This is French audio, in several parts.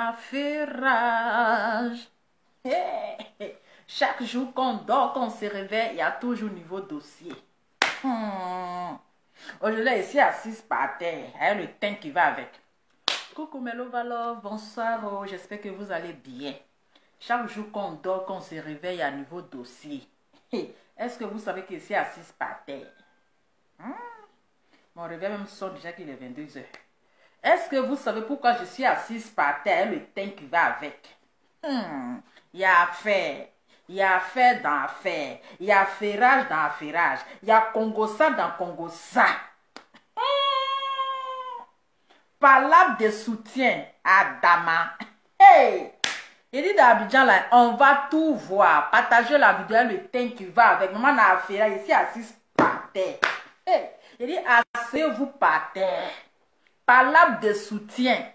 affairage. Chaque jour qu'on dort, qu'on se réveille, il y a toujours nouveau dossier. Aujourd'hui, ici assise par terre, avec le teint qui va avec. Coucou Melo Valov, bonsoir, j'espère que vous allez bien. Chaque jour qu'on dort, qu'on se réveille, il y a un nouveau dossier. Est-ce que vous savez que ici assise par terre? Mon réveil même sonne déjà qu'il est 22 h. Est-ce que vous savez pourquoi je suis assise par terre, le teint qui va avec? Il y a affaire. Il y a affaire dans affaire. Il y a affairage dans affairage. Il y a Congossa dans Congossa. Palabre de soutien à Dama. Hey! Il dit d'Abidjan là, on va tout voir. Partagez la vidéo, le teint qui va avec. Maman a affairage ici assise par terre. Hey! Il dit asseyez-vous par terre. Palabre de soutien.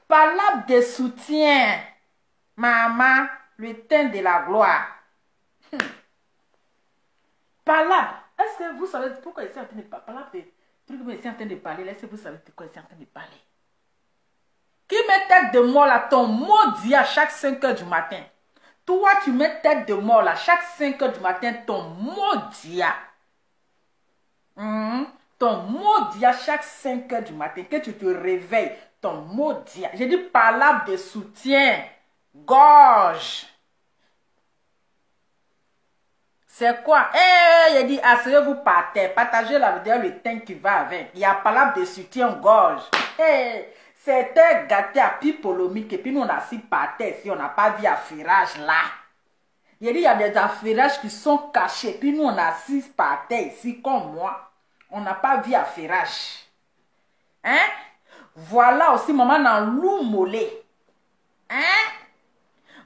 Palabre de soutien. Maman, le teint de la gloire. Palabre. Est-ce que vous savez pourquoi il est en train de parler? Palabre de truc que il est en train de parler. Est-ce que vous savez pourquoi il est en train de parler? Qui met tête de mort là, ton maudit à chaque 5 h du matin? Toi, tu mets tête de mort là, chaque 5 h du matin, ton maudit. Ton maudit à chaque 5 h du matin, que tu te réveilles, ton maudit. J'ai dit palabre de soutien, gorge. C'est quoi? J'ai dit asseyez-vous par terre, partagez la vidéo, le teint qui va avec. Il y a palabre de soutien, gorge. C'était gâté à pipolomique et puis nous on a assis par terre si on n'a pas vu affairage là. Il dit il y a des affairages qui sont cachés puis nous on a assis par terre ici comme moi. On n'a pas vu affairage. Voilà aussi maman dans loup mollet.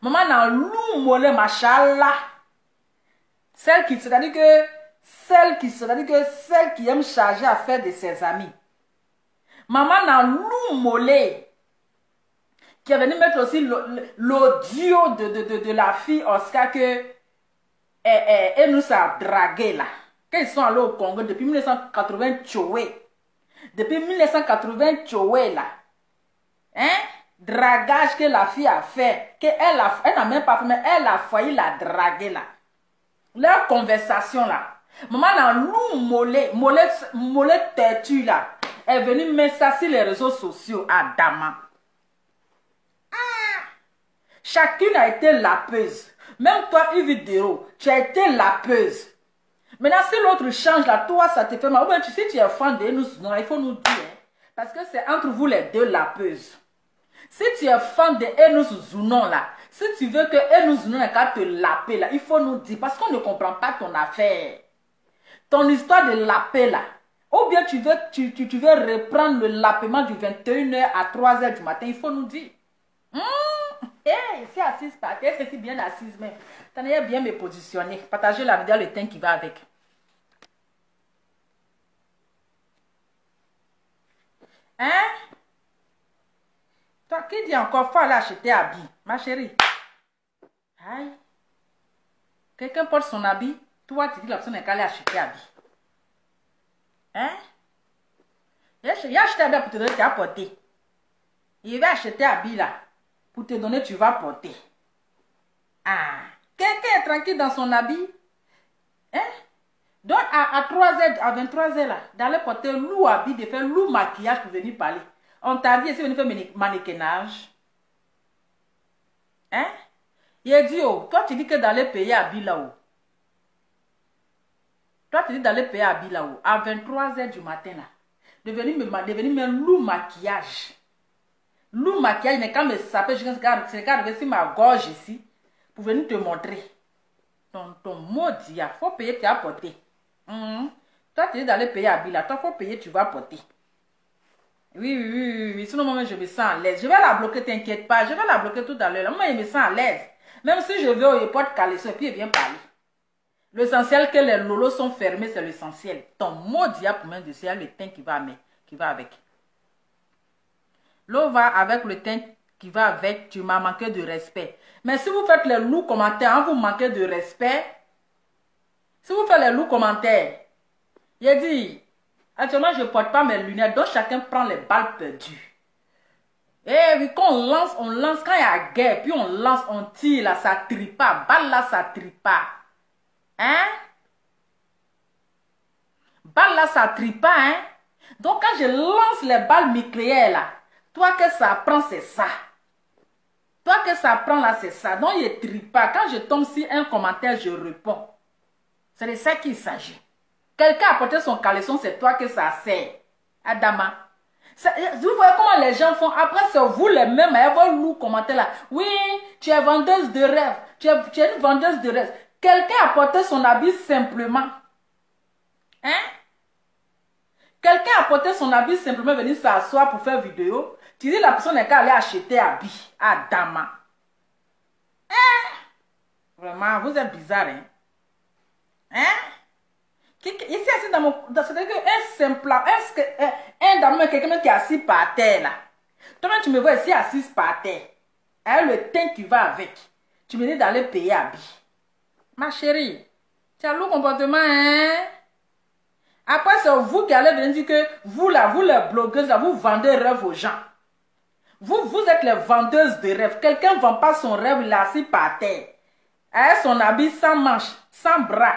Maman dans loup mollet machallah. Celle qui aime charger à faire de ses amis. Maman dans loup mollet. Qui est venu mettre aussi l'audio de la fille Oscar que elle nous a dragué là. Quand ils sont allés au Congo depuis 1980 tchoué. Depuis 1980 tchoué là. Dragage que la fille a fait. Elle n'a même pas fait, mais elle a failli la draguer là. Leur conversation là. Maman dans loup mollet têtu là. Elle est venue mettre ça sur les réseaux sociaux à Dama. Chacune a été lapeuse. Même toi, une vidéo, tu as été lapeuse. Maintenant, si l'autre change là, toi, ça te fait mal. Ou bien, si tu es fan de nous, non, il faut nous dire. Parce que c'est entre vous les deux lapeuses. Si tu es fan de Enous Zounon là, si tu veux que Enous Zounon ait qu'à te laper là, il faut nous dire. Parce qu'on ne comprend pas ton affaire. Ton histoire de laper là. Ou bien tu veux reprendre le lapement du 21 h à 3 h du matin, il faut nous dire. C'est assise par terre, c'est bien assise même. T'en as bien me positionner. Partagez la vidéo, le teint qui va avec. Toi qui dis encore, faut aller acheter habit, ma chérie. Aïe. Quelqu'un porte son habit, toi tu dis la personne n'est qu'à aller acheter habit. Il a acheté habit pour te donner, tu as porté. Il va acheter habit là. Pour te donner, tu vas porter. Quelqu'un est tranquille dans son habit. Donc, à 3 h, à 23 h là, d'aller porter loup habit, de faire loup maquillage pour venir parler. On t'a dit, si venir faire mannequinage. Il a dit, oh, toi, tu dis que d'aller payer habit là-haut. Toi, tu dis d'aller payer habit là-haut. À 23 h du matin là. De venir me loup maquillage. Loup maquillage, mais quand me saper, je regarde sur ma gorge ici, pour venir te montrer. Ton maudit, il faut payer, tu as porté. Toi, tu dis d'aller payer à Bila, toi, il faut payer, tu vas porter. Oui. Sinon, moi, je me sens à l'aise. Je vais la bloquer, t'inquiète pas. Je vais la bloquer tout à l'heure. Moi, je me sens à l'aise. Même si je vais au aéroport caler ça, et puis il vient parler. L'essentiel que les lolos sont fermés, c'est l'essentiel. Ton maudit, pour moi, c'est le teint qui va avec. L'eau va avec le teint qui va avec, tu m'as manqué de respect. Mais si vous faites les loups commentaires, vous manquez de respect. Si vous faites les loups commentaires, il dit, Actuellement, je ne porte pas mes lunettes, donc chacun prend les balles perdues. Et oui, quand on lance, quand il y a guerre, puis on lance, on tire, là, ça ne trie pas. Balle là, ça ne trie pas. Hein? Balle là, ça ne trie pas, hein? Donc, quand je lance les balles nucléaires, là, toi que ça prend, c'est ça. Toi que ça prend, là, c'est ça. Donc, il ne trie pas. Quand je tombe sur un commentaire, je réponds. C'est de ça qu'il s'agit. Quelqu'un a porté son caleçon, c'est toi que ça sert. Adama. Vous voyez comment les gens font. Après, c'est vous les mêmes à vos loups commenter là. Oui, tu es vendeuse de rêve. Tu es une vendeuse de rêve. Quelqu'un a porté son habit simplement. Hein? Quelqu'un a porté son habit simplement, venir s'asseoir pour faire vidéo. Tu dis la personne n'est qu'à aller acheter habit. Adama. Hein? Vraiment, vous êtes bizarre, hein? Hein? Ici, assis dans mon... C'est-à-dire qu'un simple... Un dame, quelqu'un qui est assis par terre, là. Toi-même, tu me vois ici assise par terre. Avec le teint qui va avec. Tu me dis d'aller payer habit. Ma chérie, tu as le comportement, hein? Après, c'est vous qui allez venir dire que vous, là, vous, les blogueuses, là, vous vendez rêve aux gens. Vous êtes les vendeuses de rêve. Quelqu'un ne vend pas son rêve, il est assis par terre. Avec son habit sans manches, sans bras.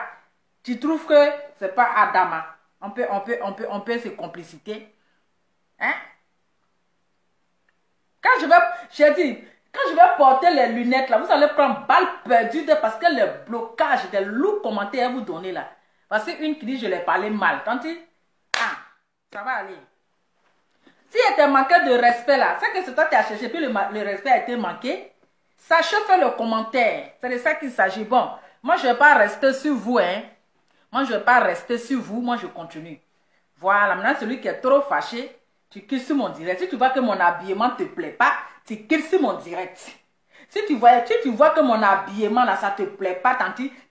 Tu trouves que c'est pas Adama. On peut se compliciter. Hein? Quand je vais porter les lunettes là, vous allez prendre balle perdue parce que le blocage des lourds commentaires vous donnez là. Parce qu'une qui dit je l'ai parlé mal. Tantôt, ça va aller. Si elle t'a manqué de respect là, c'est que c'est toi qui as cherché, puis le respect a été manqué. Sachez faire le commentaire. C'est de ça qu'il s'agit. Bon, moi je ne vais pas rester sur vous, hein. Moi, je ne vais pas rester sur vous. Moi, je continue. Voilà. Maintenant, celui qui est trop fâché, tu quittes sur mon direct. Si tu vois que mon habillement ne te plaît pas, tu quittes sur mon direct. Si tu vois que mon habillement, là, ça ne te plaît pas,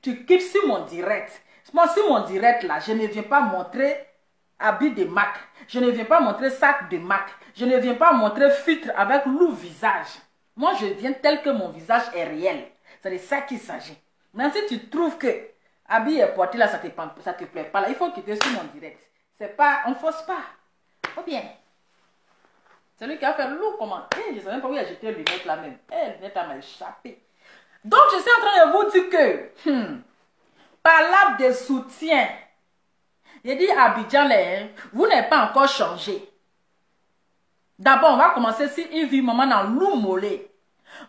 tu quittes sur mon direct. Moi, sur mon direct, là, je ne viens pas montrer habit de MAC. Je ne viens pas montrer sac de MAC. Je ne viens pas montrer filtre avec loup visage. Moi, je viens tel que mon visage est réel. C'est de ça qu'il s'agit. Maintenant, si tu trouves que habit est porté là, ça te plaît pas là. Il faut quitter sur mon direct. C'est pas, on force pas. Ou bien. C'est lui qui a fait lourd comment. Je ne sais même pas où il a jeté les lunettes là même. Les lunettes m'a échappé. Donc je suis en train de vous dire que, par de soutien, j'ai dit Abidjan, vous n'êtes pas encore changé. D'abord, on va commencer si il vit maman dans loup mollet.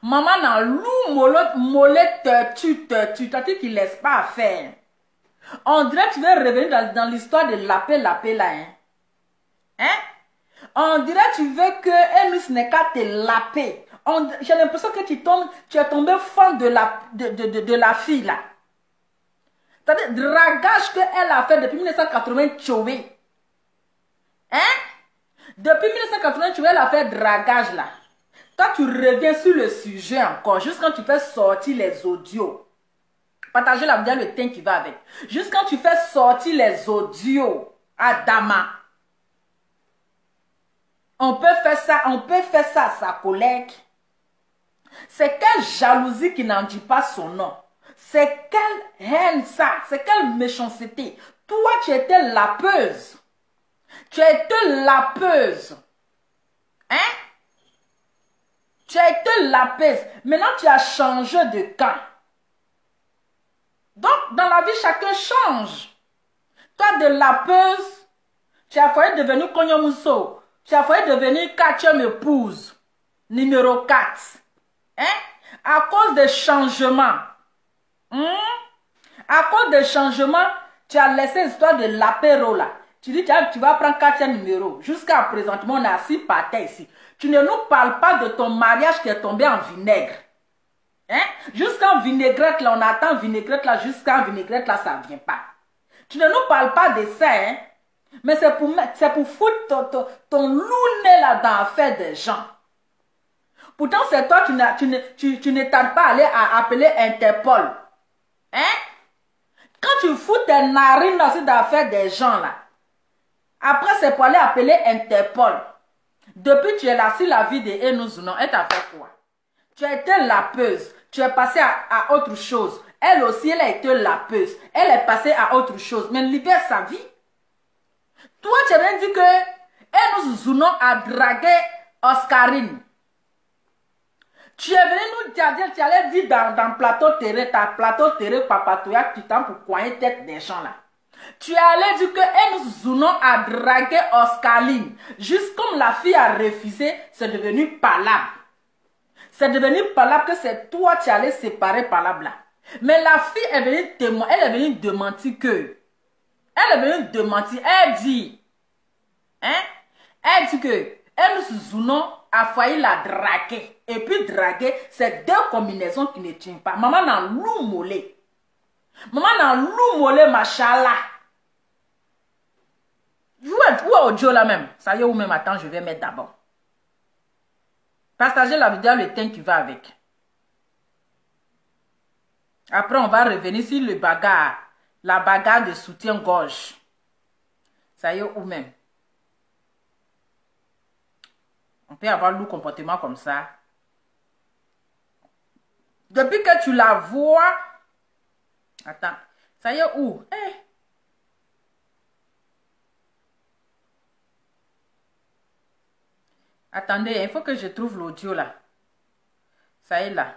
Maman dans loup mollet tu qui laisse pas faire. On dirait que tu veux revenir dans l'histoire de lapé là, hein? Hein? On dirait que tu veux que Enos n'est qu'à te laper. J'ai l'impression que tu es tombé fan de la fille là. C'est-à-dire, dragage qu'elle a fait depuis 1980, tchoué. Hein? Depuis 1980, elle a fait dragage là. Toi, tu reviens sur le sujet encore, juste quand tu fais sortir les audios. Partagez la vidéo, le teint qui va avec. Juste quand tu fais sortir les audios, Adama. On peut faire ça à sa collègue. C'est quelle jalousie qui n'en dit pas son nom. C'est quelle haine ça. C'est quelle méchanceté. Toi, tu étais lapeuse. Tu as été lapeuse. Hein? Tu as été lapeuse. Maintenant, tu as changé de camp. Donc, dans la vie, chacun change. Toi, de lapeuse, tu as failli devenir Konyomuso. Tu as failli devenir quatrième épouse. Numéro 4. Hein? À cause des changements. À cause des changements, tu as laissé l'histoire de l'apéro là. Tu dis, tu vas prendre 4e numéro. Jusqu'à présentement, on est assis par terre ici. Tu ne nous parles pas de ton mariage qui est tombé en vinaigre. Hein? Jusqu'en vinaigrette, là, on attend vinaigrette, là, jusqu'en vinaigrette, là, ça ne vient pas. Tu ne nous parles pas de ça, hein? Mais c'est pour foutre ton lounet, là, dans l'affaire des gens. Pourtant, c'est toi, tu ne tardes pas à aller appeler Interpol. Hein? Quand tu fous tes narines aussi dans l'affaire des gens, là, après, c'est pour aller appeler Interpol. Depuis que tu es là sur la vie de Enos, non, elle t'a fait quoi? Tu as été lapeuse. Tu es passé à autre chose. Elle aussi, elle a été lapeuse. Elle est passée à autre chose. Mais elle libère sa vie. Toi, tu as bien dit que Enos Zounon a dragué Oscarine. Tu es venu nous dire, tu allais dire dans plateau terré, ta plateau terré, papatouya, tu t'en pour coigner tête des gens là. Tu allais dire que Enos Zounon a dragué Oscarine. Juste comme la fille a refusé, c'est devenu palable. C'est devenu palable que c'est toi qui allais séparer palable là. Mais la fille est venue témoigner, elle est venue démentir que. Elle est venue démentir, elle dit. Hein? Elle dit que Enos Zounon a failli la draguer. Et puis draguer, c'est deux combinaisons qui ne tiennent pas. Maman n'a lou mollet. Maman n'a lou mollet, machallah. Où est audio là même? Ça y est, où même? Attends, je vais mettre d'abord. Partagez la vidéo, le thème qui va avec. Après, on va revenir sur le bagarre. La bagarre de soutien-gorge. Ça y est, où même? On peut avoir le comportement comme ça. Depuis que tu la vois... Attends. Ça y est, où? Hey. Attendez, il faut que je trouve l'audio là. Ça y est là.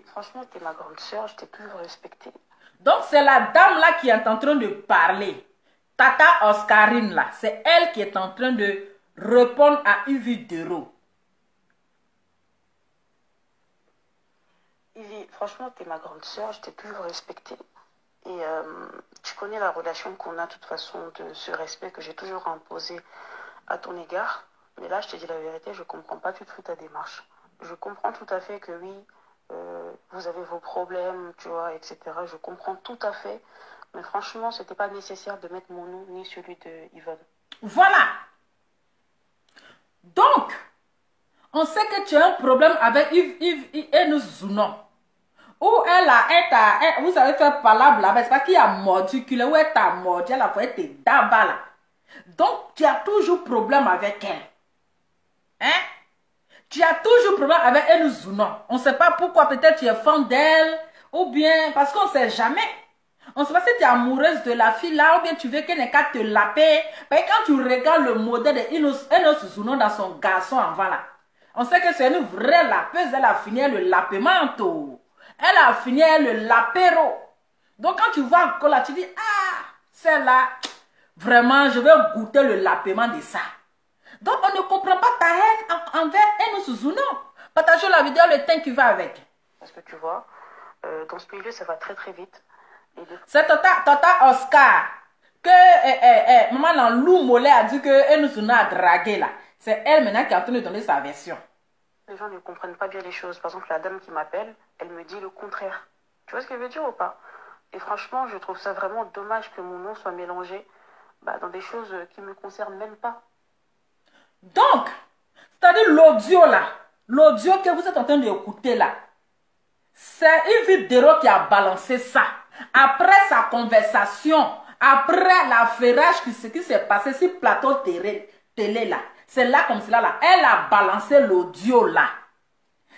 Franchement, t'es ma grande soeur, je t'ai toujours respectée. Donc, c'est la dame là qui est en train de parler. Tata Oscarine là. C'est elle qui est en train de répondre à une vidéo. Franchement, t'es ma grande soeur, je t'ai toujours respectée. Et tu connais la relation qu'on a de toute façon, de ce respect que j'ai toujours imposé à ton égard. Mais là, je te dis la vérité, je comprends pas du tout ta démarche. Je comprends tout à fait que oui, vous avez vos problèmes, tu vois, etc. Je comprends tout à fait. Mais franchement, c'était pas nécessaire de mettre mon nom ni celui de Yvonne. Voilà. Donc, on sait que tu as un problème avec Enos Zounon. Où vous avez fait palabre là, c'est pas qu'il a mordu, où elle t'a mordu, elle a fait tes dabas là. Donc, tu as toujours problème avec elle. Hein? Tu as toujours problème avec Enos Zounon. On ne sait pas pourquoi, peut-être tu es fan d'elle, ou bien, parce qu'on ne sait jamais. On ne sait pas si tu es amoureuse de la fille là, ou bien tu veux qu'elle n'ait qu'à te laper. Mais quand tu regardes le modèle de Enos Zounon dans son garçon avant là, on sait que c'est une vraie lapeuse, elle a fini le lapemento. Elle a fini le lapéro. Donc quand tu vois encore là, tu dis, ah, celle-là, vraiment, je vais goûter le lapement de ça. Donc on ne comprend pas ta haine envers Enos Zounon. Partagez la vidéo, le temps qui va avec. Parce que tu vois, dans ce milieu, ça va très très vite. C'est Tata Oscar que maman dans Lou Mollet a dit que Enos Zounon a dragué là. C'est elle maintenant qui est en train de donner sa version. Les gens ne comprennent pas bien les choses. Par exemple, la dame qui m'appelle, elle me dit le contraire. Tu vois ce qu'elle veut dire ou pas? Et franchement, je trouve ça vraiment dommage que mon nom soit mélangé dans des choses qui ne me concernent même pas. Donc, c'est-à-dire l'audio là, l'audio que vous êtes en train d'écouter là, c'est une vidéo qui a balancé ça. Après sa conversation, après l'affairage qui s'est passé sur plateau télé là, c'est là comme cela là, elle a balancé l'audio là.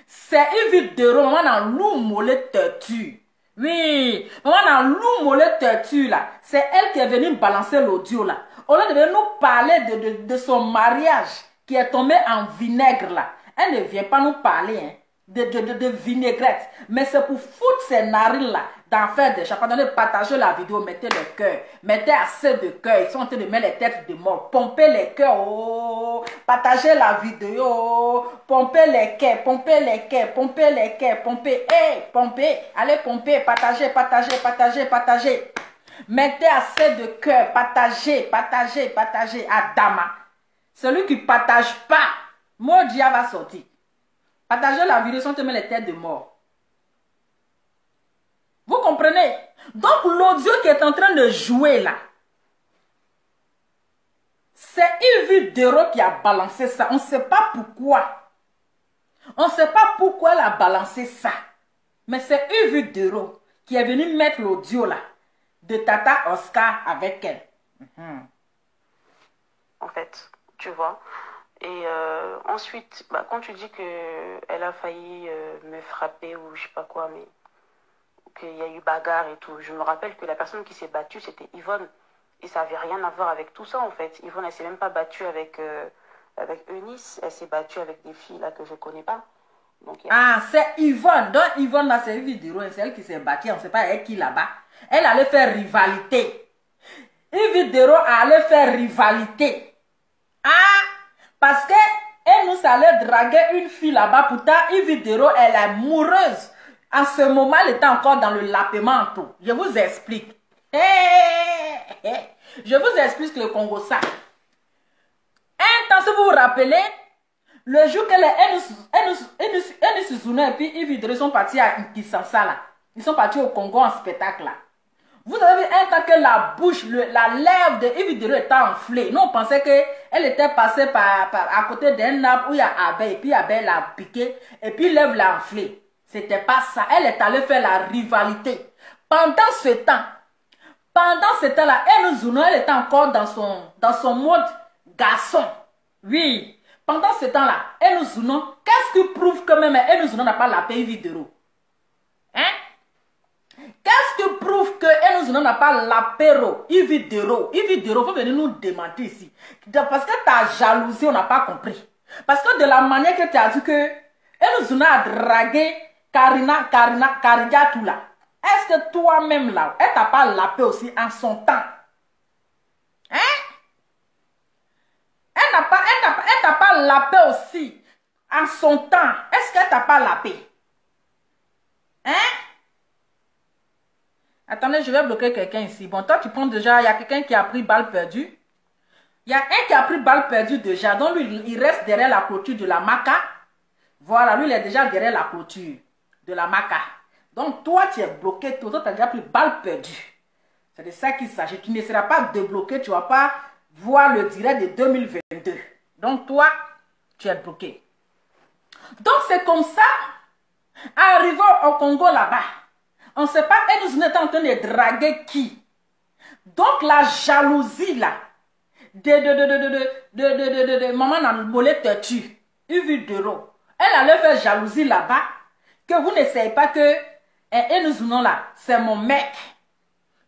C'est une vidéo, maman dans Lou Mollet Tortue. Oui, maman dans Lou Mollet Tortue là, c'est elle qui est venue balancer l'audio là. Au lieu de nous parler de son mariage qui est tombé en vinaigre là, elle ne vient pas nous parler hein, de vinaigrette. Mais c'est pour foutre ses narines là, d'en faire des chapeaux. Partagez la vidéo, mettez le cœur, mettez assez de cœur. Ils sont en train de mettre les têtes de mort. Pompez les cœurs, oh. Partagez la vidéo, pompez les cœurs, pompez les cœurs, pompez les cœurs, pompez, hey, pompez, allez pomper, partagez, partagez, partagez, partagez. Mettez assez de cœur, partagez, partagez, partagez. Adama, celui qui ne partage pas, mon dia va sortir. Partagez la vidéo sans te mettre les têtes de mort. Vous comprenez? Donc l'audio qui est en train de jouer là, c'est une vidéo qui a balancé ça. On ne sait pas pourquoi. On ne sait pas pourquoi elle a balancé ça. Mais c'est une vidéo qui est venue mettre l'audio là de Tata Oscar avec elle. En fait, tu vois. Et ensuite, quand tu dis qu'elle a failli me frapper ou je sais pas quoi, mais qu'il y a eu bagarre et tout, je me rappelle que la personne qui s'est battue, c'était Yvonne. Et ça n'avait rien à voir avec tout ça, en fait. Yvonne, elle s'est même pas battue avec, avec Eunice. Elle s'est battue avec des filles là que je connais pas. Donc, Ah, c'est Yvonne. Donc, Yvonne, là, c'est une vidéo. C'est elle qui s'est battue. On ne sait pas elle qui là-bas. Elle allait faire rivalité. Une vidéo allait faire rivalité. Ah, parce que elle nous allait draguer une fille là-bas. Pourtant, une vidéo, elle est amoureuse. En ce moment, elle était encore dans le lapement. Je vous explique. Je vous explique le Congo ça. Un temps, si vous vous rappelez, le jour que les Enus Zuna et puis Yves sont partis à Kinshasa là. Ils sont partis au Congo en spectacle là. Vous avez vu un temps que la bouche, la lèvre de Yves était enflée. Nous on pensait qu'elle était passée à côté d'un arbre où il y a abeille. Et puis abeille l'a piqué. Et puis lèvre l'a enflée. C'était pas ça. Elle est allée faire la rivalité. Pendant ce temps-là, Enus Zuna, elle était encore dans son mode garçon. Oui. Pendant ce temps-là, Enus Zuna, qu'est-ce qui prouve que même Enus Zuna n'a pas la paix vidéo? Hein? Qu'est-ce qui prouve que Enus Zuna n'a pas l'apéro vidéo? Il faut venir nous démentir ici. Parce que ta jalousie, on n'a pas compris. Parce que de la manière que tu as dit que Enus Zuna a dragué Karina tout là. Est-ce que toi-même là, elle t'a pas lapé aussi en son temps? Hein? Elle t'a pas lapé aussi en son temps. Est-ce qu'elle t'a pas lapé? Hein? Attendez, je vais bloquer quelqu'un ici. Bon, toi, tu prends déjà, il y a quelqu'un qui a pris balle perdue. Il y a un qui a pris balle perdue déjà. Donc, lui, il reste derrière la clôture de la maca. Voilà, lui, il est déjà derrière la clôture de la maca. Donc, toi, tu es bloqué. Toi, tu as déjà pris balle perdue. C'est de ça qu'il s'agit. Tu ne seras pas débloqué. Tu ne vas pas voir le direct de 2022. Donc, toi, tu es bloqué. Donc, c'est comme ça. Arrivé au Congo là-bas. On ne sait pas, elle nous est en train de draguer qui. Donc, la jalousie là. De maman n'a molé te tue. Une vidéo. Elle allait faire jalousie là-bas. Que vous n'essayez pas que. Et nous venons là. C'est mon mec.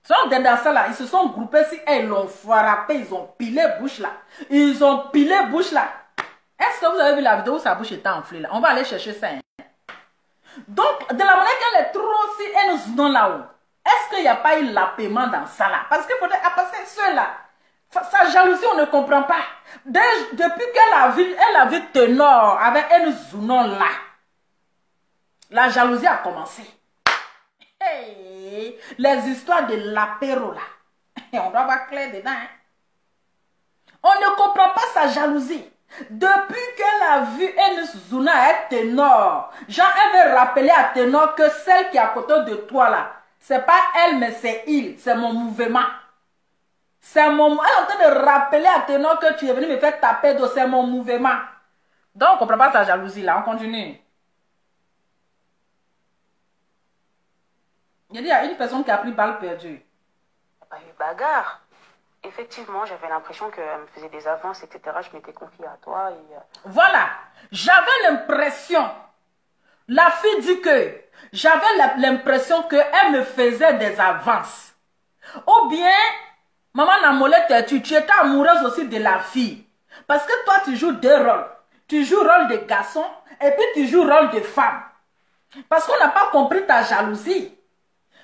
Sont dans ça là. Ils se sont groupés si elles l'ont frappé. Ils ont pilé bouche là. Ils ont pilé bouche là. Est-ce que vous avez vu la vidéo où sa bouche était enflée là? On va aller chercher ça. Hein? Donc, de la manière qu'elle est trop aussi, elle nous donne là-haut. Est-ce qu'il n'y a pas eu l'appaiement dans ça là? Parce qu'il faudrait passer ceux-là. Sa jalousie, on ne comprend pas. Depuis qu'elle a vu Ténor avec un Zounon là, la jalousie a commencé. Hey, les histoires de l'apéro là. On doit voir clair dedans. Hein? On ne comprend pas sa jalousie. Depuis qu'elle a vu Enus Zuna et Ténor, Jean avait rappelé à Ténor que celle qui est à côté de toi là, c'est pas elle mais c'est il, c'est mon mouvement. C'est mon... Elle est en train de rappeler à Ténor que tu es venu me faire taper d'eau, c'est mon mouvement. Donc on ne comprend pas sa jalousie là, on continue. Il y a une personne qui a pris balle perdue. Il n'y a pas eu bagarre. Effectivement, j'avais l'impression qu'elle me faisait des avances, etc. Je m'étais confiée à toi. Et... Voilà. J'avais l'impression. La fille dit que j'avais l'impression qu'elle me faisait des avances. Ou bien, maman Namolette, tu étais amoureuse aussi de la fille. Parce que toi, tu joues deux rôles. Tu joues rôle de garçon et puis tu joues rôle de femme. Parce qu'on n'a pas compris ta jalousie.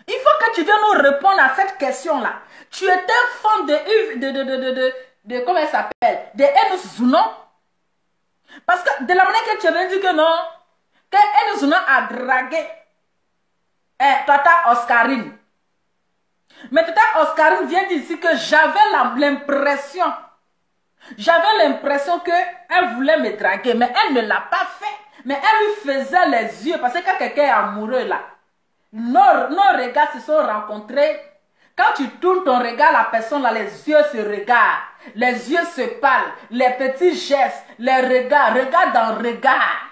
Il faut que tu viennes nous répondre à cette question-là. Tu étais fan de comment elle s'appelle? De Enus Zuna. Parce que de la manière que tu avais dit que non, que Enus Zuna a dragué Tata Oscarine. Mais Tata Oscarine vient d'ici que j'avais l'impression. J'avais l'impression qu'elle voulait me draguer, mais elle ne l'a pas fait. Mais elle lui faisait les yeux, parce que quand quelqu'un est amoureux là, nos regards se sont rencontrés. Quand tu tournes ton regard, la personne là, les yeux se regardent, les yeux se parlent, les petits gestes, les regards, regard dans regard.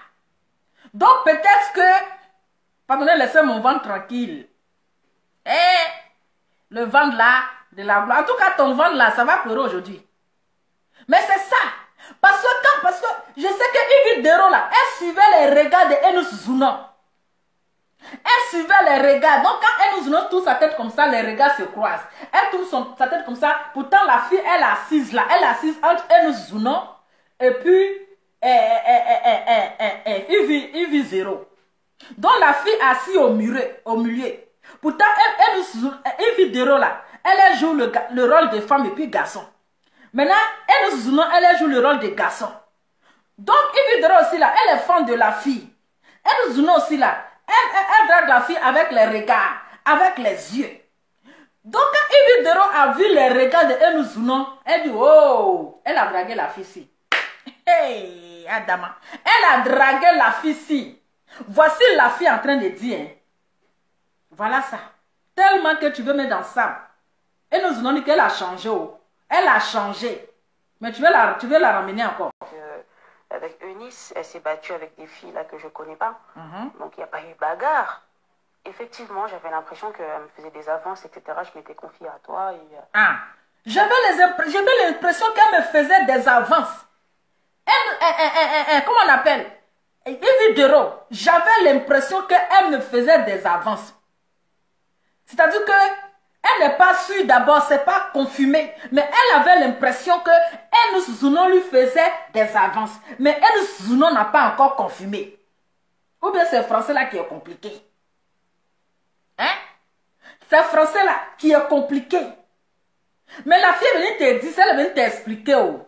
Donc peut-être que, pardonnez, laissez mon ventre tranquille. Le ventre là, de la gloire. En tout cas, ton ventre là, ça va pleurer aujourd'hui. Mais c'est ça. Parce que je sais que Yves Dero là, elle suivait les regards de Enus Zuna. Elle suivait les regards. Donc, quand elle nous tourne sa tête comme ça, les regards se croisent. Elle tourne sa tête comme ça. Pourtant, la fille, elle est assise là. Elle est assise entre elle nous et puis, il vit zéro. Donc, la fille est assise au milieu. Pourtant, il vit zéro là. Elle joue le rôle de femme et puis garçon. Maintenant, elle joue le rôle de garçon. Donc, il vit zéro aussi là. Elle est fan de la fille. Elle nous aussi là. Elle drague la fille avec les regards, avec les yeux. Donc, quand Ividero a vu les regards de Enuzounon, elle dit, oh, elle a dragué la fille ici. Hey, Adama, elle a dragué la fille ici. Voici la fille en train de dire, hein. Voilà ça. Tellement que tu veux mettre dans ça. Enuzounon dit qu'elle a changé. Oh. Elle a changé. Mais tu veux la ramener encore. Avec Eunice, elle s'est battue avec des filles là que je ne connais pas. Donc, il n'y a pas eu bagarre. Effectivement, j'avais l'impression qu'elle me faisait des avances, etc. Je m'étais confiée à toi. Et... J'avais l'impression qu'elle me faisait des avances. Comment on appelle? Évidemment, j'avais l'impression qu'elle me faisait des avances. C'est-à-dire que elle n'est pas sûre d'abord, c'est pas confirmé. Mais elle avait l'impression que Enuzounon lui faisait des avances. Mais Enuzounon n'a pas encore confirmé. Ou bien c'est le français là qui est compliqué. Hein? C'est le français là qui est compliqué. Mais la fille est venue te dire, elle est venue t'expliquer. Oh.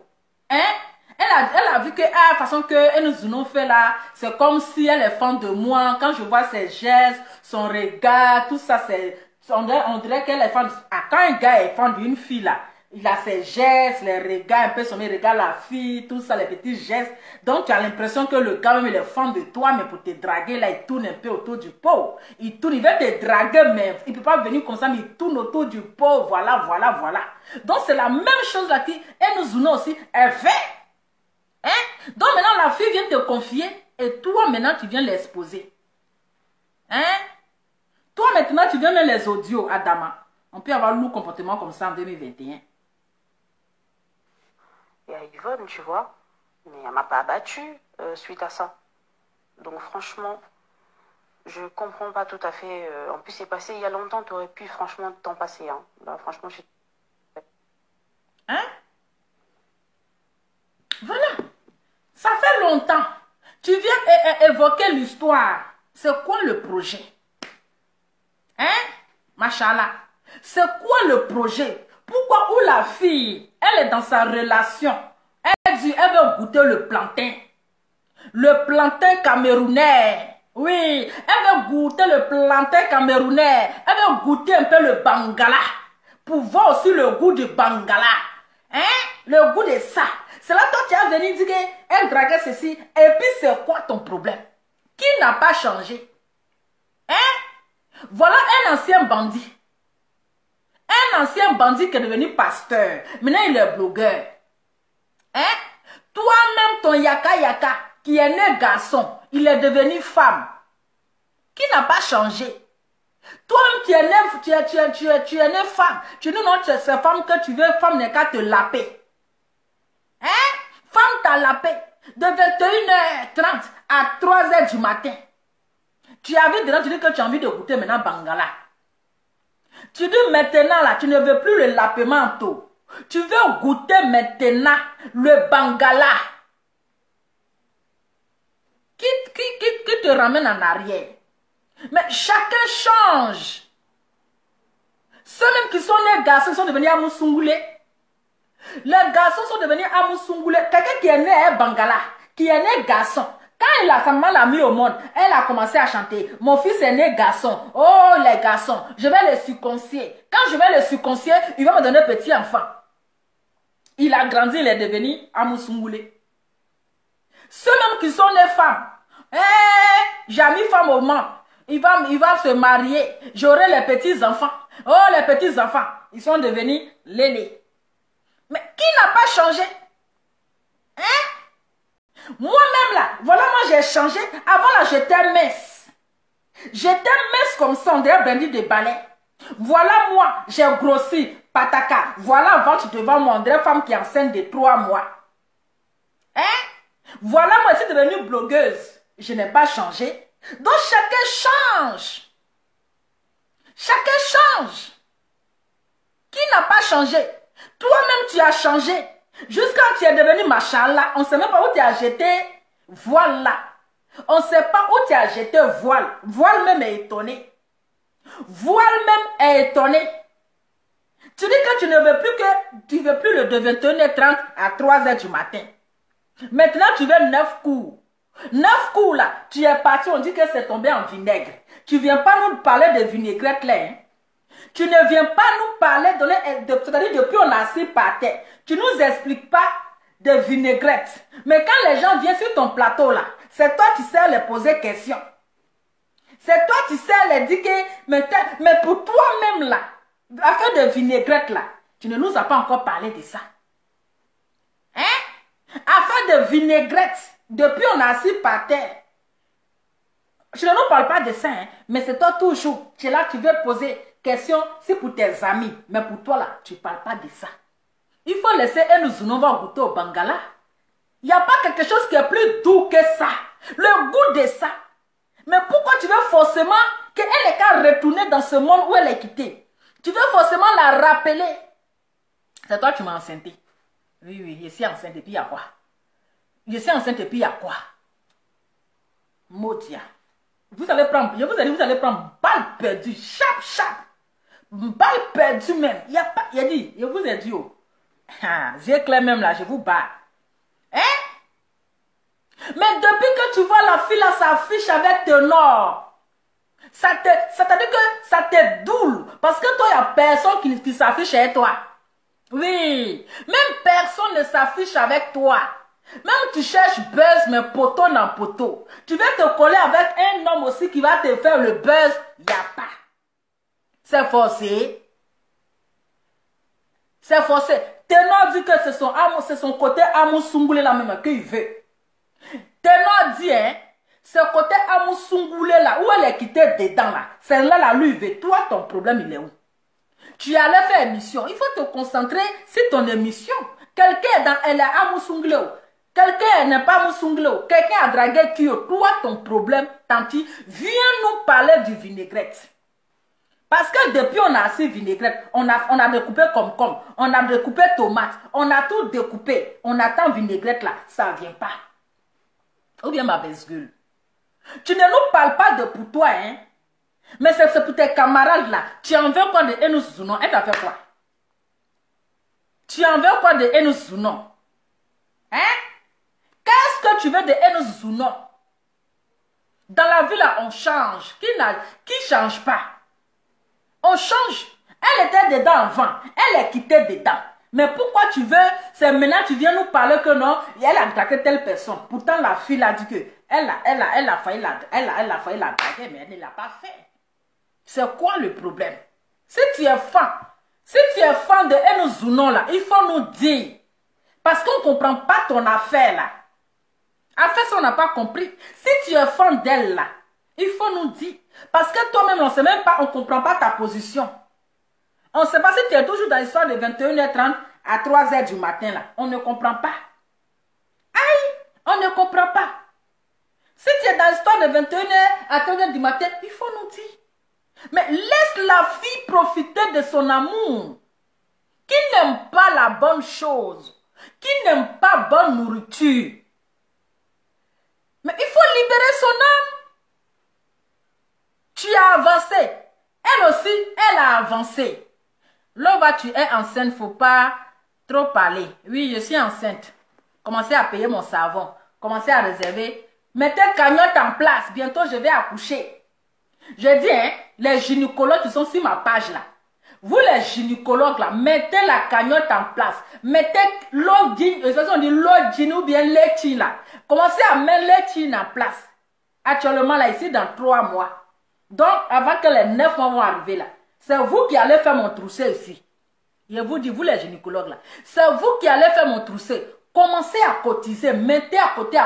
Hein? Elle a vu que la façon que Enuzounon fait là, c'est comme si elle est fan de moi. Quand je vois ses gestes, son regard, tout ça, c'est... On dirait qu'elle est fan. Quand un gars est fan d'une fille là, il a ses gestes, les regards, un peu son regard, la fille, tout ça, les petits gestes. Donc tu as l'impression que le gars même il est fan de toi, mais pour te draguer là, il tourne un peu autour du pot. Il tourne, il veut te draguer, mais il ne peut pas venir comme ça, mais il tourne autour du pot. Voilà. Donc c'est la même chose là qui Enuzounon aussi, elle fait. Hein? Donc maintenant la fille vient te confier et toi maintenant tu viens l'exposer. Hein? Toi, maintenant, tu viens mettre les audios, Adama. On peut avoir le comportement comme ça en 2021. Il y a Yvonne, tu vois. Mais elle ne m'a pas abattue suite à ça. Donc, franchement, je ne comprends pas tout à fait. En plus, c'est passé il y a longtemps. Tu aurais pu, franchement, t'en passer. Hein. Là, franchement, je... Hein? Voilà. Ça fait longtemps. Tu viens évoquer l'histoire. C'est quoi le projet? Hein? Machallah. C'est quoi le projet? Pourquoi où la fille, elle est dans sa relation? Elle dit, elle veut goûter le plantain. Le plantain camerounais. Oui, elle veut goûter le plantain camerounais. Elle veut goûter un peu le bangala. Pour voir aussi le goût du bangala. Hein? Le goût de ça. C'est là que toi tu as venu dire qu'elle draguait ceci. Et puis c'est quoi ton problème? Qui n'a pas changé? Hein? Voilà un ancien bandit. Un ancien bandit qui est devenu pasteur. Maintenant, il est blogueur. Hein? Toi-même, ton yaka, qui est né garçon, il est devenu femme. Qui n'a pas changé? Toi-même, tu es né femme. Tu dis non, c'est femme que tu veux, femme n'est qu'à te laper. Hein? Femme t'a lapé de 21h30 à 3h du matin. Tu as vu dedans, tu dis que tu as envie de goûter maintenant bangala. Tu dis maintenant là, tu ne veux plus le lapemento. Tu veux goûter maintenant le bangala. Qui te ramène en arrière. Mais chacun change. Ceux-mêmes qui sont nés garçons sont devenus amoussougoulés. Les garçons sont devenus amoussougoulés. Quelqu'un qui est né à bangala, qui est né garçon. Quand sa maman l'a mis au monde, elle a commencé à chanter. Mon fils est né garçon. Oh, les garçons, je vais le circoncier. Quand je vais le circoncier, il va me donner un petit enfant. Il a grandi, il est devenu amoussougoulé. Ceux-mêmes qui sont nés femmes. J'ai mis femme au monde. Il va se marier. J'aurai les petits enfants. Oh, les petits enfants. Ils sont devenus lélés. Mais qui n'a pas changé? Hein? Moi-même là, voilà, moi j'ai changé. Avant là, j'étais mince. J'étais mince comme ça, on dirait Brandy de balai. Voilà moi, j'ai grossi, pataka. Voilà ventre devant moi, on dirait femme qui est enceinte de 3 mois. Hein? Voilà moi, je suis devenue blogueuse. Je n'ai pas changé. Donc chacun change. Chacun change. Qui n'a pas changé? Toi-même, tu as changé. Jusqu'à tu es devenu machallah. On ne sait même pas où tu as jeté voile là. On ne sait pas où tu as jeté voile. Voile même est étonné. Voile même est étonné. Tu dis que tu ne veux plus le de 21h30 à 3h du matin. Maintenant, tu veux 9 coups. 9 coups là, tu es parti, on dit que c'est tombé en vinaigre. Tu ne viens pas nous parler de vinaigrette là. Hein? Tu ne viens pas nous parler, c'est-à-dire depuis on a assis par terre. Tu ne nous expliques pas de vinaigrette. Mais quand les gens viennent sur ton plateau là, c'est toi qui sais les poser questions. C'est toi qui sais les dire que, mais pour toi-même là, affaire de vinaigrette là, tu ne nous as pas encore parlé de ça. Hein? Affaire de vinaigrette, depuis on a assis par terre. Je ne nous parle pas de ça, hein, mais c'est toi toujours. Tu es là, tu veux poser question, c'est pour tes amis. Mais pour toi là, tu ne parles pas de ça. Il faut laisser nous goûter au Bangala. Il n'y a pas quelque chose qui est plus doux que ça. Le goût de ça. Mais pourquoi tu veux forcément qu'elle ait qu'à retourner dans ce monde où elle est quittée? Tu veux forcément la rappeler. C'est toi qui m'as enceinté. Oui, oui, je suis enceinte et puis il y a quoi? Je suis enceinte et puis il y a quoi? Maudia. Vous allez prendre, je vous ai dit, vous allez prendre balle perdue, chap. Balle perdue même. Il y a pas, il a dit, je vous ai dit, oh. J'ai clair même là, je vous bats. Hein? Mais depuis que tu vois la fille là s'affiche avec Ténor, ça te dit que ça te doule. Parce que toi, il n'y a personne qui s'affiche avec toi. Oui. Même personne ne s'affiche avec toi. Même tu cherches buzz, mais poteau dans poteau. Tu veux te coller avec un homme aussi qui va te faire le buzz, il n'y a pas. C'est forcé. C'est forcé. Ténor dit que c'est son côté amour sungoulé là même qu'il veut. Ténor dit, hein, ce côté amour sungoulé là, où elle est quittée dedans là, c'est là lui veut. Toi, ton problème, il est où? Tu allais faire émission. Il faut te concentrer sur ton émission. Quelqu'un est dans elle est amour sungoulé. Quelqu'un n'est pas amour sungoulé. Quelqu'un a dragué qui. Toi, ton problème, tanti, viens nous parler du vinaigrette. Parce que depuis on a assez vinaigrette, on a découpé comme, on a découpé tomate, on a tout découpé. On attend vinaigrette là, ça ne vient pas. Ou bien ma besgueule. Tu ne nous parles pas de pour toi, hein. Mais c'est pour tes camarades là. Tu en veux quoi de Enou Zounon? Elle t'a fait quoi? Tu en veux quoi de Enou Zounon? Hein? Qu'est-ce que tu veux de Enou Zounon? Dans la vie là, on change. Qui ne change pas? On change. Elle était dedans avant. Elle est quittée dedans. Mais pourquoi tu veux, c'est maintenant tu viens nous parler que non, elle a attaqué telle personne. Pourtant la fille a dit que elle a failli la draguer, mais elle ne l'a pas fait. C'est quoi le problème? Si tu es fan de Enou Zounon là, il faut nous dire. Parce qu'on ne comprend pas ton affaire là. Affaire ça on n'a pas compris. Si tu es fan d'elle là, il faut nous dire. Parce que toi-même, on ne sait même pas, on ne comprend pas ta position. On ne sait pas si tu es toujours dans l'histoire de 21h30 à 3h du matin là. On ne comprend pas. Aïe, on ne comprend pas. Si tu es dans l'histoire de 21h à 3h du matin, il faut nous dire. Mais laisse la fille profiter de son amour. Qui n'aime pas la bonne chose, qui n'aime pas bonne nourriture. Mais il faut libérer son âme. Tu as avancé. Elle aussi, elle a avancé. Là, tu es enceinte, il ne faut pas trop parler. Oui, je suis enceinte. Commencez à payer mon savon. Commencez à réserver. Mettez cagnotte en place. Bientôt, je vais accoucher. Je dis, hein, les gynécologues qui sont sur ma page là. Vous, les gynécologues là, mettez la cagnotte en place. Mettez l'odine ou bien l'étine là. Commencez à mettre l'étine en place. Actuellement là, ici, dans 3 mois. Donc, avant que les 9 mois vont arriver là, c'est vous qui allez faire mon trousseau ici. Je vous dis, vous les gynécologues là, c'est vous qui allez faire mon trousseau. Commencez à cotiser, mettez à côté.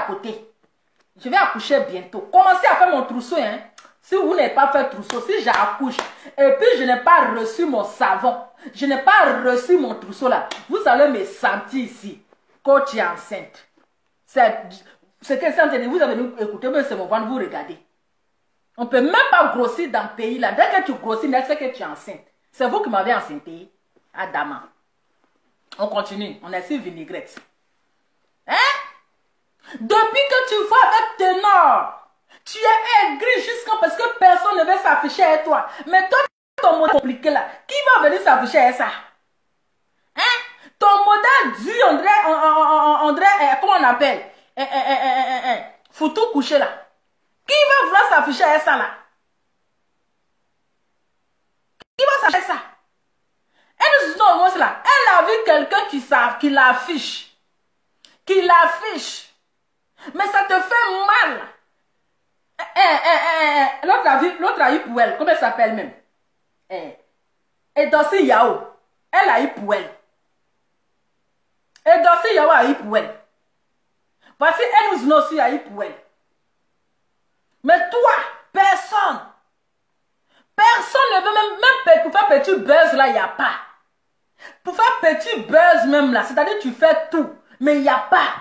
Je vais accoucher bientôt. Commencez à faire mon trousseau, hein. Si vous n'avez pas fait trousseau, si j'accouche, et puis je n'ai pas reçu mon savon, je n'ai pas reçu mon trousseau là, vous allez me sentir ici, quand tu es enceinte. C'est que vous avez écouté, mais c'est mon ventre, vous regardez. On ne peut même pas grossir dans le pays là. Dès que tu grossis, c'est que tu es enceinte. C'est vous qui m'avez enceinté. Adama. On continue. On est sur vinaigrette. Hein? Depuis que tu vois avec Ténor, tu es aigri jusqu'à parce que personne ne veut s'afficher avec toi. Mais toi, ton modèle compliqué là, qui va venir s'afficher avec ça? Hein? Ton modèle dit, on dirait, comment on appelle? Foutou couché là. Qui va vouloir s'afficher avec ça là? Qui va s'afficher ça? Elle nous dit là. Elle a vu quelqu'un qui l'affiche. Qui l'affiche. Mais ça te fait mal. L'autre a eu pour elle. Comment elle s'appelle même? Et Dossi Yao. Elle a eu pour elle. Et Dossi Yao a eu pour elle. Voici elle nous aussi a eu pour elle. Mais toi, personne. Personne ne veut même pour faire petit buzz là, il n'y a pas. Pour faire petit buzz même là, c'est-à-dire tu fais tout. Mais il n'y a pas.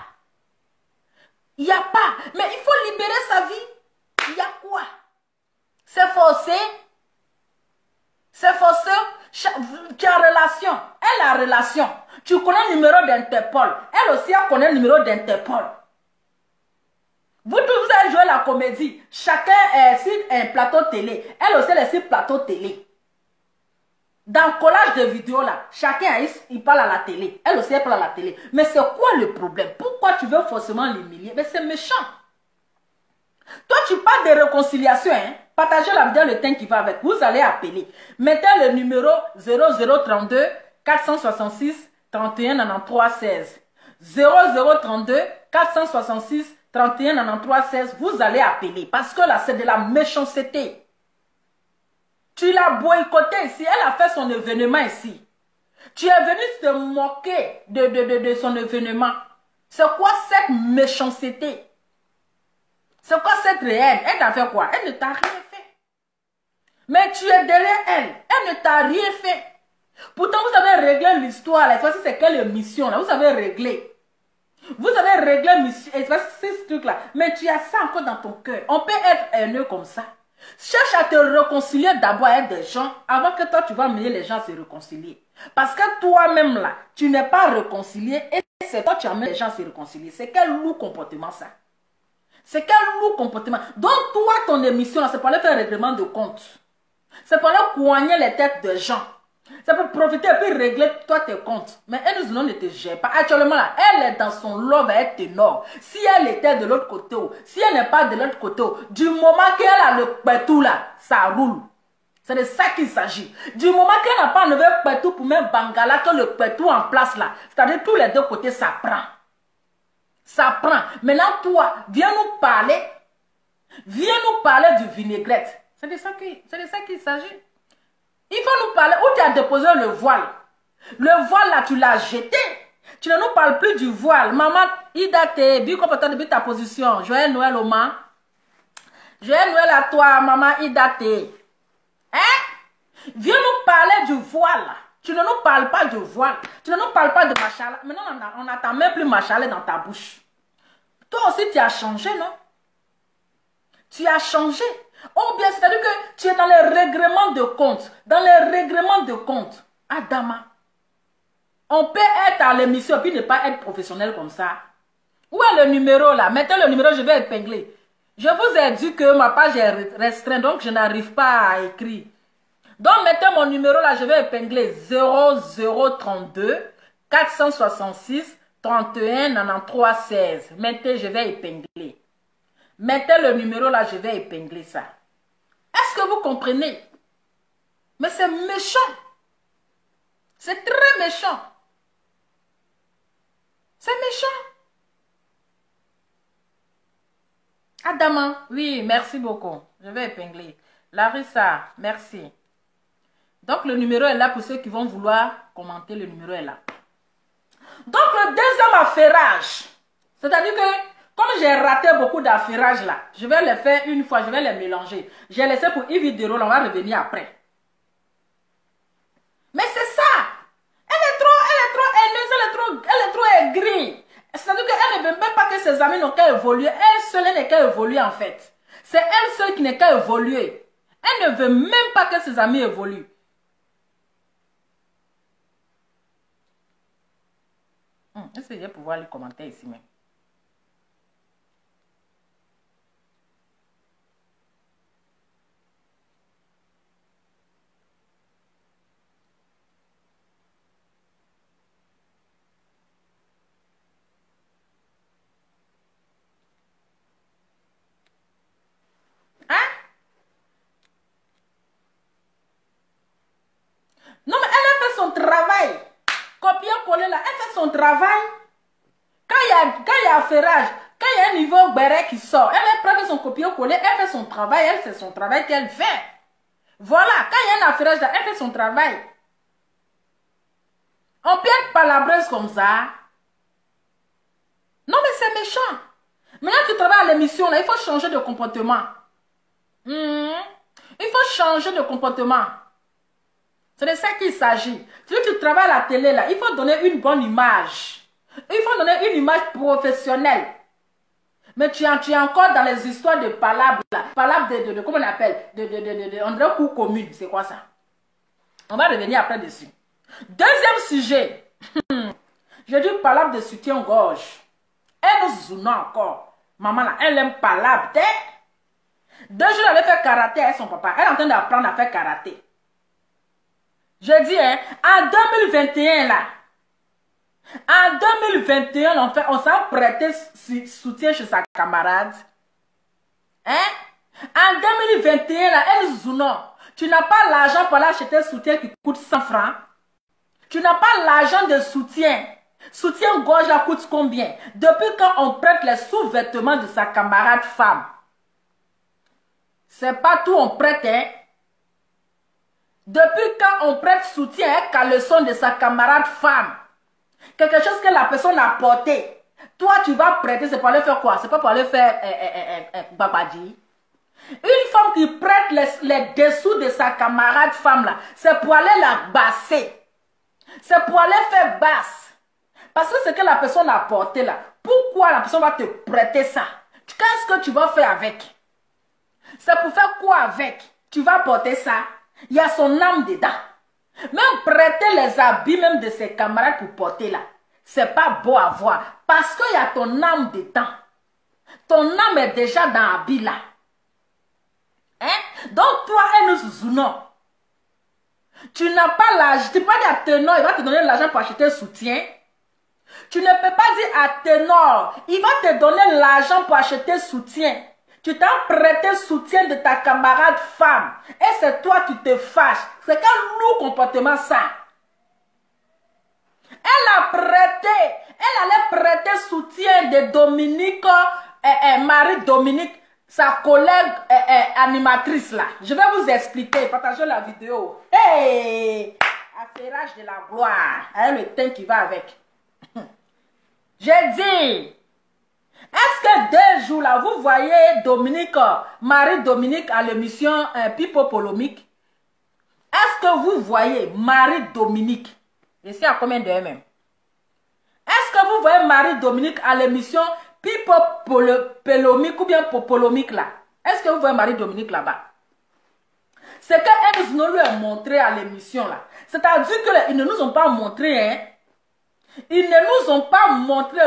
Il n'y a pas. Mais il faut libérer sa vie. Il y a quoi? C'est forcé. C'est forcé. Tu as relation. Elle a relation. Tu connais le numéro d'Interpol. Elle aussi a connaît le numéro d'Interpol. Vous tous avez joué la comédie. Chacun est sur un plateau télé. Elle aussi est sur plateau télé. Dans le collage de vidéos là, chacun il parle à la télé. Elle aussi elle parle à la télé. Mais c'est quoi le problème? Pourquoi tu veux forcément l'humilier? Mais c'est méchant. Toi tu parles de réconciliation. Hein? Partagez la vidéo, le temps qui va avec. Vous allez appeler. Mettez le numéro 0032 466 31 93 16. 0032 466 31 93 16. Vous allez appeler. Parce que là c'est de la méchanceté. Tu l'as boycotté ici. Elle a fait son événement ici. Tu es venu te moquer de son événement. C'est quoi cette méchanceté? C'est quoi cette réelle? Elle t'a fait quoi? Elle ne t'a rien fait. Mais tu es derrière elle. Elle ne t'a rien fait. Pourtant, vous avez réglé l'histoire. Cette fois-ci, c'est quelle mission là? Vous avez réglé. Vous avez réglé ce truc-là. Mais tu as ça encore dans ton cœur. On peut être haineux comme ça. Cherche à te réconcilier d'abord avec des gens avant que toi tu vas amener les gens à se réconcilier. Parce que toi-même là, tu n'es pas réconcilié et c'est toi qui amènes les gens à se réconcilier. C'est quel lourd comportement ça? C'est quel lourd comportement? Donc toi, ton émission là, c'est pour aller faire un règlement de compte. C'est pour aller coigner les têtes des gens. C'est pour profiter et puis régler toi tes comptes. Mais elle nous ne te gère pas. Actuellement là, elle est dans son love avec Ténor. Si elle était de l'autre côté, si elle n'est pas de l'autre côté, du moment qu'elle a le pétou là, ça roule. C'est de ça qu'il s'agit. Du moment qu'elle n'a pas enlevé le pétou pour mettre Bangala, que le pétou en place là, c'est-à-dire tous les deux côtés, ça prend. Ça prend. Maintenant toi, viens nous parler. Viens nous parler du vinaigrette. C'est de ça qu'il s'agit. Il faut nous parler où tu as déposé le voile. Le voile là, tu l'as jeté. Tu ne nous parles plus du voile. Maman, il date, bien comportant depuis ta position. Joyeux Noël, Oma. Joyeux Noël à toi, maman, il date. Hein? Viens nous parler du voile. Tu ne nous parles pas du voile. Tu ne nous parles pas de machallah. Maintenant, on n'attend même plus machallah dans ta bouche. Toi aussi, tu as changé, non? Tu as changé. Oh bien, c'est-à-dire que tu es dans les règlements de compte. Dans les règlements de compte. Adama. On peut être à l'émission et puis ne pas être professionnel comme ça. Où est le numéro là? Mettez le numéro, je vais épingler. Je vous ai dit que ma page est restreinte, donc je n'arrive pas à écrire. Donc mettez mon numéro là, je vais épingler 0032 466 31 93 16. Mettez, je vais épingler. Mettez le numéro là, je vais épingler ça. Est-ce que vous comprenez? Mais c'est méchant. C'est très méchant. C'est méchant. Adama, oui, merci beaucoup. Je vais épingler. Larissa, merci. Donc le numéro est là pour ceux qui vont vouloir commenter, le numéro est là. Donc le deuxième affairage, c'est-à-dire que comme j'ai raté beaucoup d'affairages là, je vais les faire une fois, je vais les mélanger. J'ai laissé pour une vidéo, on va revenir après. Mais c'est ça. Elle est trop aigrie. C'est-à-dire qu'elle ne veut même pas que ses amis n'ont qu'à évoluer. Elle seule n'est qu'à évoluer en fait. C'est elle seule qui n'est qu'à évoluer. Elle ne veut même pas que ses amis évoluent. Essayez de pouvoir les commenter ici même. Non, mais elle a fait son travail. Copier-coller là, elle fait son travail. Quand il y a affairage, quand il y a un niveau béret qui sort, elle prend son copier-coller, elle fait son travail, elle fait son travail qu'elle fait. Voilà, quand il y a un affairage là, elle fait son travail. On peut être palabreuse comme ça. Non, mais c'est méchant. Maintenant, tu travailles à l'émission là, il faut changer de comportement. Il faut changer de comportement. C'est de ça qu'il s'agit. Si tu travailles à la télé, là, il faut donner une bonne image. Il faut donner une image professionnelle. Mais tu es encore dans les histoires de palabres, là. Palabres de comment on appelle? On dirait cours commune. C'est quoi ça? On va revenir après dessus. Deuxième sujet. Je dis palabres de soutien-gorge. Elle nous zoune encore. Maman, là, elle aime palabres. 2 jours, elle fait karaté avec son papa. Elle est en train d'apprendre à faire karaté. Je dis, hein, en 2021, là, en 2021, on s'est prêté soutien chez sa camarade. Hein? En 2021, là, elle zounon. Tu n'as pas l'argent pour aller acheter un soutien qui coûte 100 francs. Tu n'as pas l'argent de soutien. Soutien-gorge, là, coûte combien? Depuis quand on prête les sous-vêtements de sa camarade femme? C'est pas tout, on prête, hein? Depuis quand on prête soutien à un caleçon de sa camarade femme, quelque chose que la personne a porté, toi tu vas prêter, c'est pour aller faire quoi? C'est pas pour aller faire babadi. Une femme qui prête les dessous de sa camarade femme là, c'est pour aller la basser. C'est pour aller faire basse. Parce que c'est que la personne a porté là. Pourquoi la personne va te prêter ça? Qu'est-ce que tu vas faire avec? C'est pour faire quoi avec? Tu vas porter ça? Il y a son âme dedans. Même prêter les habits même de ses camarades pour porter là, c'est pas beau à voir. Parce qu'il y a ton âme dedans. Ton âme est déjà dans l'habit là. Hein? Donc toi, elle nous zounons. Tu n'as pas l'argent. Tu peux pas dire à Ténor, il va te donner l'argent pour acheter soutien. Tu ne peux pas dire à Ténor, il va te donner l'argent pour acheter soutien. Tu t'as prêté soutien de ta camarade femme. Et c'est toi qui te fâches. C'est quel lourd comportement ça. Elle a prêté. Elle allait prêter soutien de Dominique, Marie-Dominique, sa collègue animatrice là. Je vais vous expliquer. Partagez la vidéo. Hey! Affairage de la gloire. Avec le teint qui va avec. J'ai dit... Est-ce que 2 jours là, vous voyez Dominique, Marie-Dominique à l'émission Pipo Polomique? Est-ce que vous voyez Marie-Dominique? Je sais à combien de MM? Est-ce que vous voyez Marie-Dominique à l'émission Pipo Polomique ou bien Popolomique là? Est-ce que vous voyez Marie-Dominique là-bas? C'est qu'elles nous lui ont montré à l'émission là. C'est-à-dire qu'ils ne nous ont pas montré, hein? Ils ne nous ont pas montré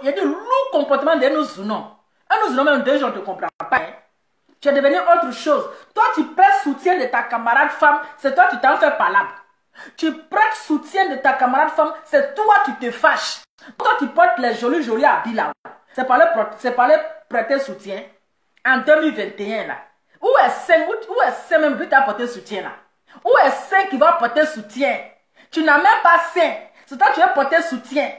il y a du lourd comportement de nous non. Et nous même 2 jours, on ne te comprend pas. Hein? Tu es devenu autre chose. Toi, tu prêtes soutien de ta camarade femme, c'est toi qui t'en fais palabre. Tu prêtes soutien de ta camarade femme, c'est toi qui te fâches. Toi qui portes les jolis habits là. C'est pour aller prêter soutien en 2021 là. Où est Saint même qui t'a porté soutien là? Où est Saint qui va porter soutien? Tu n'as même pas Saint. C'est toi qui vas porter soutien.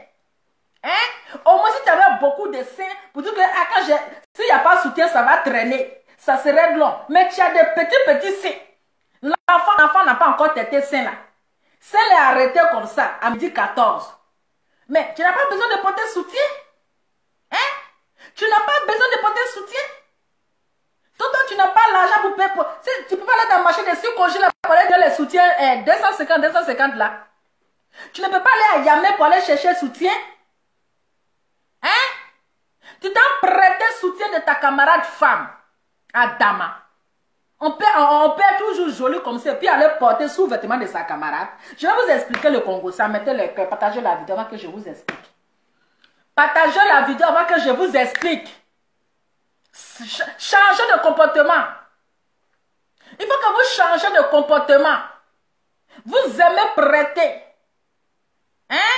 Hein? Au moins, si tu avais beaucoup de seins, pour dire que s'il n'y a pas de soutien, ça va traîner. Ça serait long. Mais tu as des petits seins. L'enfant n'a pas encore tété seins là. Seins est arrêté comme ça, à midi 14. Mais tu n'as pas besoin de porter soutien. Hein? Tu n'as pas besoin de porter soutien. Toi, tu n'as pas l'argent pour payer. Tu ne peux pas aller dans le marché des surcongés là pour aller dans les soutiens 250 là. Tu ne peux pas aller à Yamé pour aller chercher soutien. Hein? Tu t'as prêté soutien de ta camarade femme. à Dama. On peut toujours joli comme ça, puis aller porter sous-vêtements de sa camarade. Je vais vous expliquer le Congo, ça mettez le cœur, partagez la vidéo avant que je vous explique. Partagez la vidéo avant que je vous explique. Changez de comportement. Il faut que vous changez de comportement. Vous aimez prêter. Hein?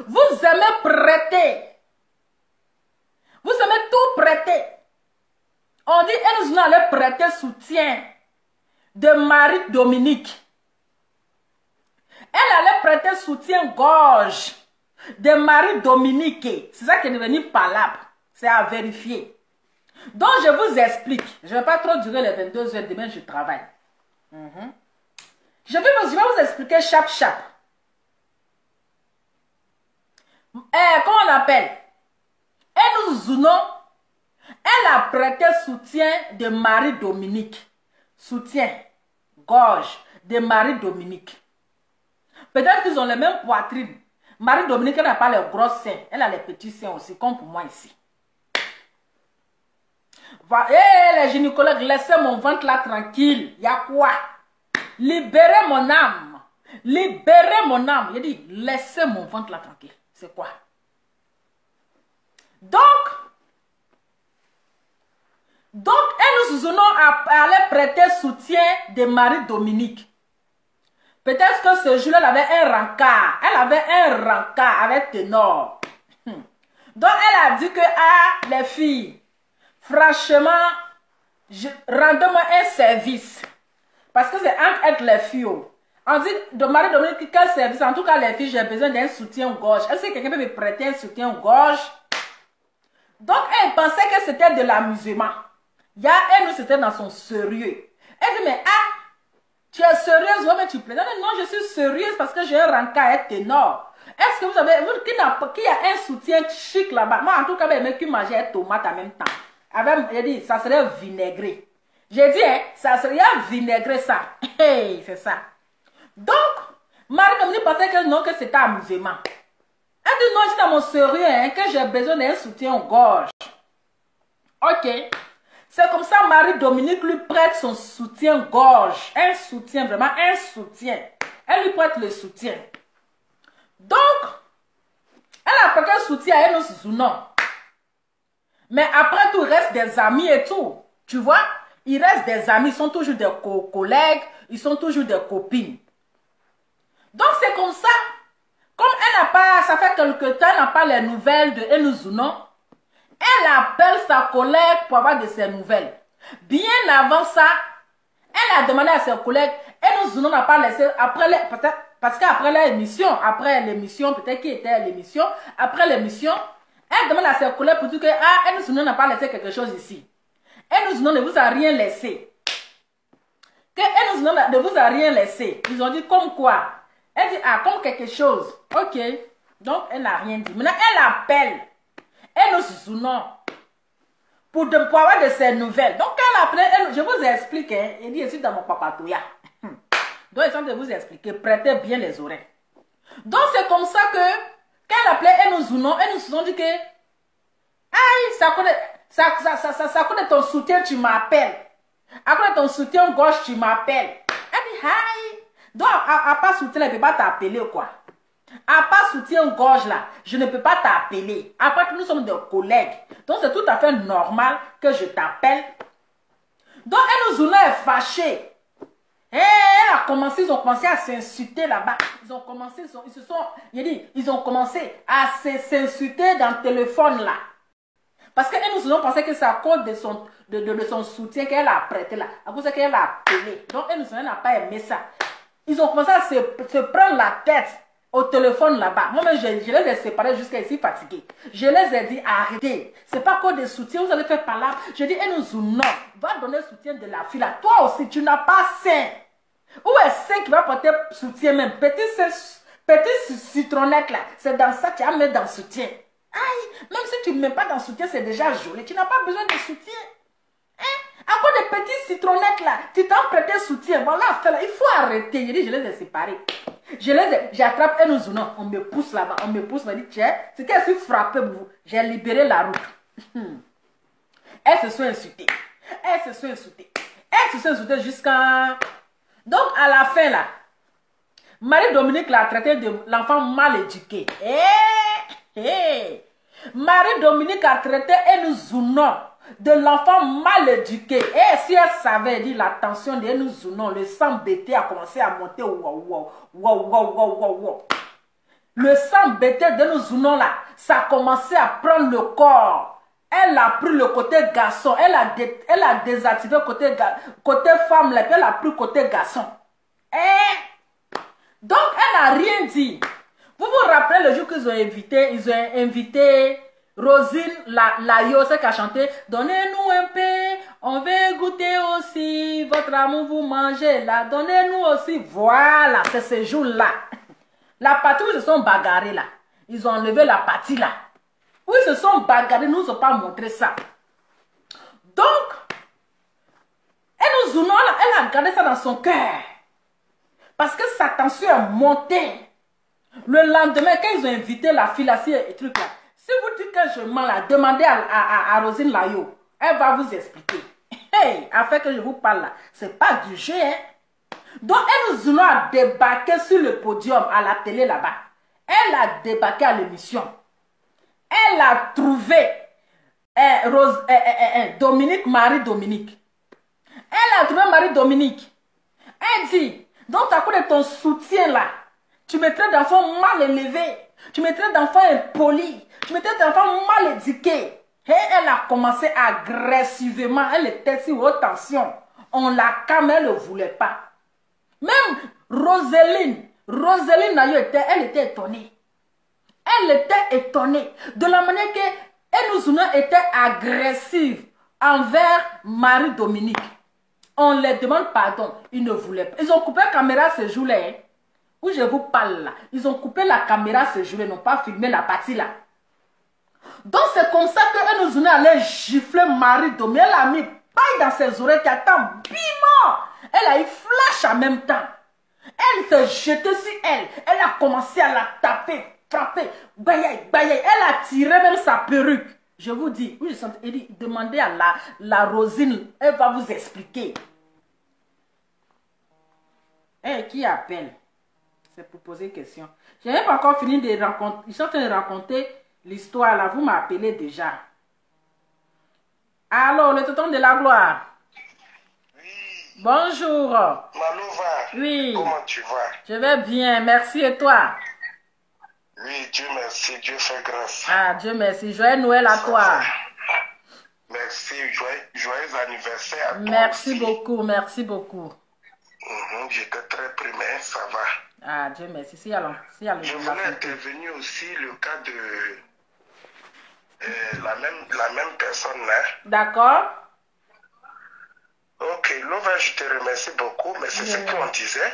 Vous aimez prêter. Vous aimez tout prêter. On dit, elle nous allait prêter soutien de Marie Dominique. Elle allait prêter soutien-gorge de Marie Dominique. C'est ça qui est devenu palable. C'est à vérifier. Donc, je vous explique. Je ne vais pas trop durer les 22 heures. Demain, je travaille. Je vais vous expliquer chap. Comment on appelle? Et nous zounons. Elle a prêté soutien de Marie Dominique. Soutien, gorge de Marie Dominique. Peut-être qu'ils ont les mêmes poitrines. Marie Dominique, elle n'a pas les gros seins. Elle a les petits seins aussi, comme pour moi ici. Les gynécologues, laissez mon ventre là tranquille. Il y a quoi? Libérez mon âme. Libérez mon âme. Il dit, laissez mon ventre là tranquille. C'est quoi? Donc, elle nous soutenons à aller prêter soutien de Marie Dominique. Peut-être que ce jour-là, elle avait un rencard. Elle avait un rencard avec Ténor. Donc, elle a dit que, les filles, franchement, rendez-moi un service. Parce que c'est entre les filles. On dit de Marie Dominique, quel service? En tout cas, les filles, j'ai besoin d'un soutien-gorge. Est-ce que quelqu'un peut me prêter un soutien-gorge? Donc, elle pensait que c'était de l'amusement. Elle, c'était dans son sérieux. Elle dit, mais tu es sérieuse? Ouais, mais tu plaisantes. Non, je suis sérieuse parce que j'ai un rencard à Ténor. Est-ce que vous savez, qui a un soutien chic là-bas? Moi, en tout cas, il qui mangeait une tomate en même temps. J'ai dit, ça serait vinaigré. J'ai dit, ça serait vinaigré ça. Hey, c'est ça. Donc, Marie Dominique pensait que non, que c'était amusement. Elle dit, non, je suis dans mon sérieux, que j'ai besoin d'un soutien aux gorges. Ok. C'est comme ça, Marie Dominique lui prête son soutien-gorge. Un soutien, vraiment un soutien. Elle lui prête le soutien. Donc, elle a prêté un soutien à elle aussi, non. Mais après tout, il reste des amis et tout. Tu vois, il reste des amis, ils sont toujours des collègues, ils sont toujours des copines. Donc, c'est comme ça. Comme elle n'a pas, ça fait quelque temps, elle n'a pas les nouvelles de Enuzounon. Elle appelle sa collègue pour avoir de ses nouvelles. Bien avant ça, elle a demandé à ses collègues, Enuzounon n'a pas laissé, parce qu'après l'émission, peut-être qui était à l'émission, après l'émission, elle demande à ses collègues pour dire que Enuzounon n'a pas laissé quelque chose ici. Enuzounon ne vous a rien laissé. Que Enuzounon ne vous a rien laissé. Ils ont dit comme quoi? Elle dit, comme quelque chose. Ok. Donc, elle n'a rien dit. Maintenant, elle appelle. Elle nous soutenons pour avoir de ses nouvelles. Donc, quand elle appelle, je vous explique. Elle dit, je suis dans mon papatouya. Donc, ils sont de vous expliquer. Prêtez bien les oreilles. Donc, c'est comme ça que, quand elle appelait, elle nous dit que, aïe, ça connaît ton soutien, tu m'appelles. Après ton soutien gauche, tu m'appelles. Elle dit, aïe. Donc, à pas soutien, elle ne peut pas t'appeler quoi. À pas soutien gorge là, je ne peux pas t'appeler. Après que nous sommes des collègues. Donc, c'est tout à fait normal que je t'appelle. Donc, elle nous est fâchée. Et ils ont commencé à s'insulter là-bas. Ils ont commencé à s'insulter dans le téléphone là. Parce qu'elle nous ont pensé que c'est à cause de son soutien qu'elle a prêté là. À cause qu'elle a appelé. Donc, elle nous n'a pas aimé ça. Ils ont commencé à se prendre la tête au téléphone là-bas. Moi-même, je les ai séparés jusqu'à ici fatigués. Je les ai dit, arrêtez. C'est pas quoi de soutien, vous allez faire par là. Je dis, et nous non. Va donner soutien de la fille là. Toi aussi, tu n'as pas sein. Où est sein qui va porter soutien même? Petit citronnette là. C'est dans ça que tu as mis dans soutien. Aïe, même si tu ne mets pas dans soutien, c'est déjà joli. Tu n'as pas besoin de soutien. À cause des petits citronnettes là, tu t'en prêté soutien. Voilà, il faut arrêter. Je dis, je les ai séparés. J'attrape un ouzounon, on me pousse là-bas, on me pousse, on me dit, tiens, c'est qu'elle s'est frappée, j'ai libéré la route. Elles se sont insultées. Elles se sont insultées. Elles se sont insultées jusqu'à... Donc, à la fin, là, Marie-Dominique l'a traité de l'enfant mal éduqué. Marie-Dominique a traité Enuzounon de l'enfant mal éduqué. Et si elle savait dire l'attention d'Enuzounon, le sang bêté a commencé à monter. Le sang bêté d'Enuzounon là, ça a commencé à prendre le corps. Elle a pris le côté garçon. Elle a désactivé côté femme là, puis elle a pris côté garçon. Donc elle n'a rien dit. Vous vous rappelez le jour qu'ils ont invité Rosine Layo, celle qui a chanté « Donnez-nous un peu, on veut goûter aussi, votre amour vous mangez là, donnez-nous aussi. » Voilà, c'est ce jour-là. La partie où ils se sont bagarrés là, ils ont enlevé la partie là. Où ils se sont bagarrés, nous n'ont pas montré ça. Donc, elle a gardé ça dans son cœur. Parce que sa tension est montée. Le lendemain, quand ils ont invité la fille là, et truc là, si vous dites que je mens là, demandez à Rosine Layo. Elle va vous expliquer. Hey, afin que je vous parle là, c'est pas du jeu. Hein? Donc, elle a débarqué sur le podium à la télé là-bas. Elle a débarqué à l'émission. Elle a trouvé Dominique, Marie-Dominique. Elle a trouvé Marie-Dominique. Elle dit, donc à cause de ton soutien là, tu mettrais d'enfants mal élevés, tu mettrais d'enfants impolis, tu mettrais d'enfants mal éduqués. Et elle a commencé agressivement, elle était sur haute tension. On la calme, elle ne voulait pas. Même Roseline Nayo, elle était étonnée. Elle était étonnée de la manière que Enuzounon était agressive envers Marie-Dominique. On les demande pardon, ils ne voulaient pas. Ils ont coupé la caméra ce jour-là. Hein, où je vous parle là. Ils ont coupé la caméra ce jour-là, ils n'ont pas filmé la partie là. Donc c'est comme ça que Enuzounon allait gifler Marie-Dominique. Elle a mis paille dans ses oreilles qui attend bimant. Elle a eu flash en même temps. Elle s'est jetée sur elle. Elle a commencé à la taper, frapper. Bayaï. Elle a tiré même sa perruque. Je vous dis, oui, demandez à la Rosine, elle va vous expliquer. Qui appelle? C'est pour poser une question. Je n'ai pas encore fini de raconter. Ils sont en train de raconter l'histoire là. Vous m'appelez déjà. Alors, le tonton de la gloire. Oui. Bonjour. Malouva. Oui. Comment tu vas? Je vais bien, merci et toi? Oui, Dieu merci, Dieu fait grâce. Ah, Dieu merci. Joyeux Noël à toi. Merci, joyeux anniversaire à toi. Merci aussi. beaucoup, merci beaucoup. J'étais très primé, ça va. Ah, Dieu merci. Si, Je voulais intervenir aussi le cas de la même personne là. D'accord. Ok, Lova, je te remercie beaucoup, mais c'est ce qu'on disait.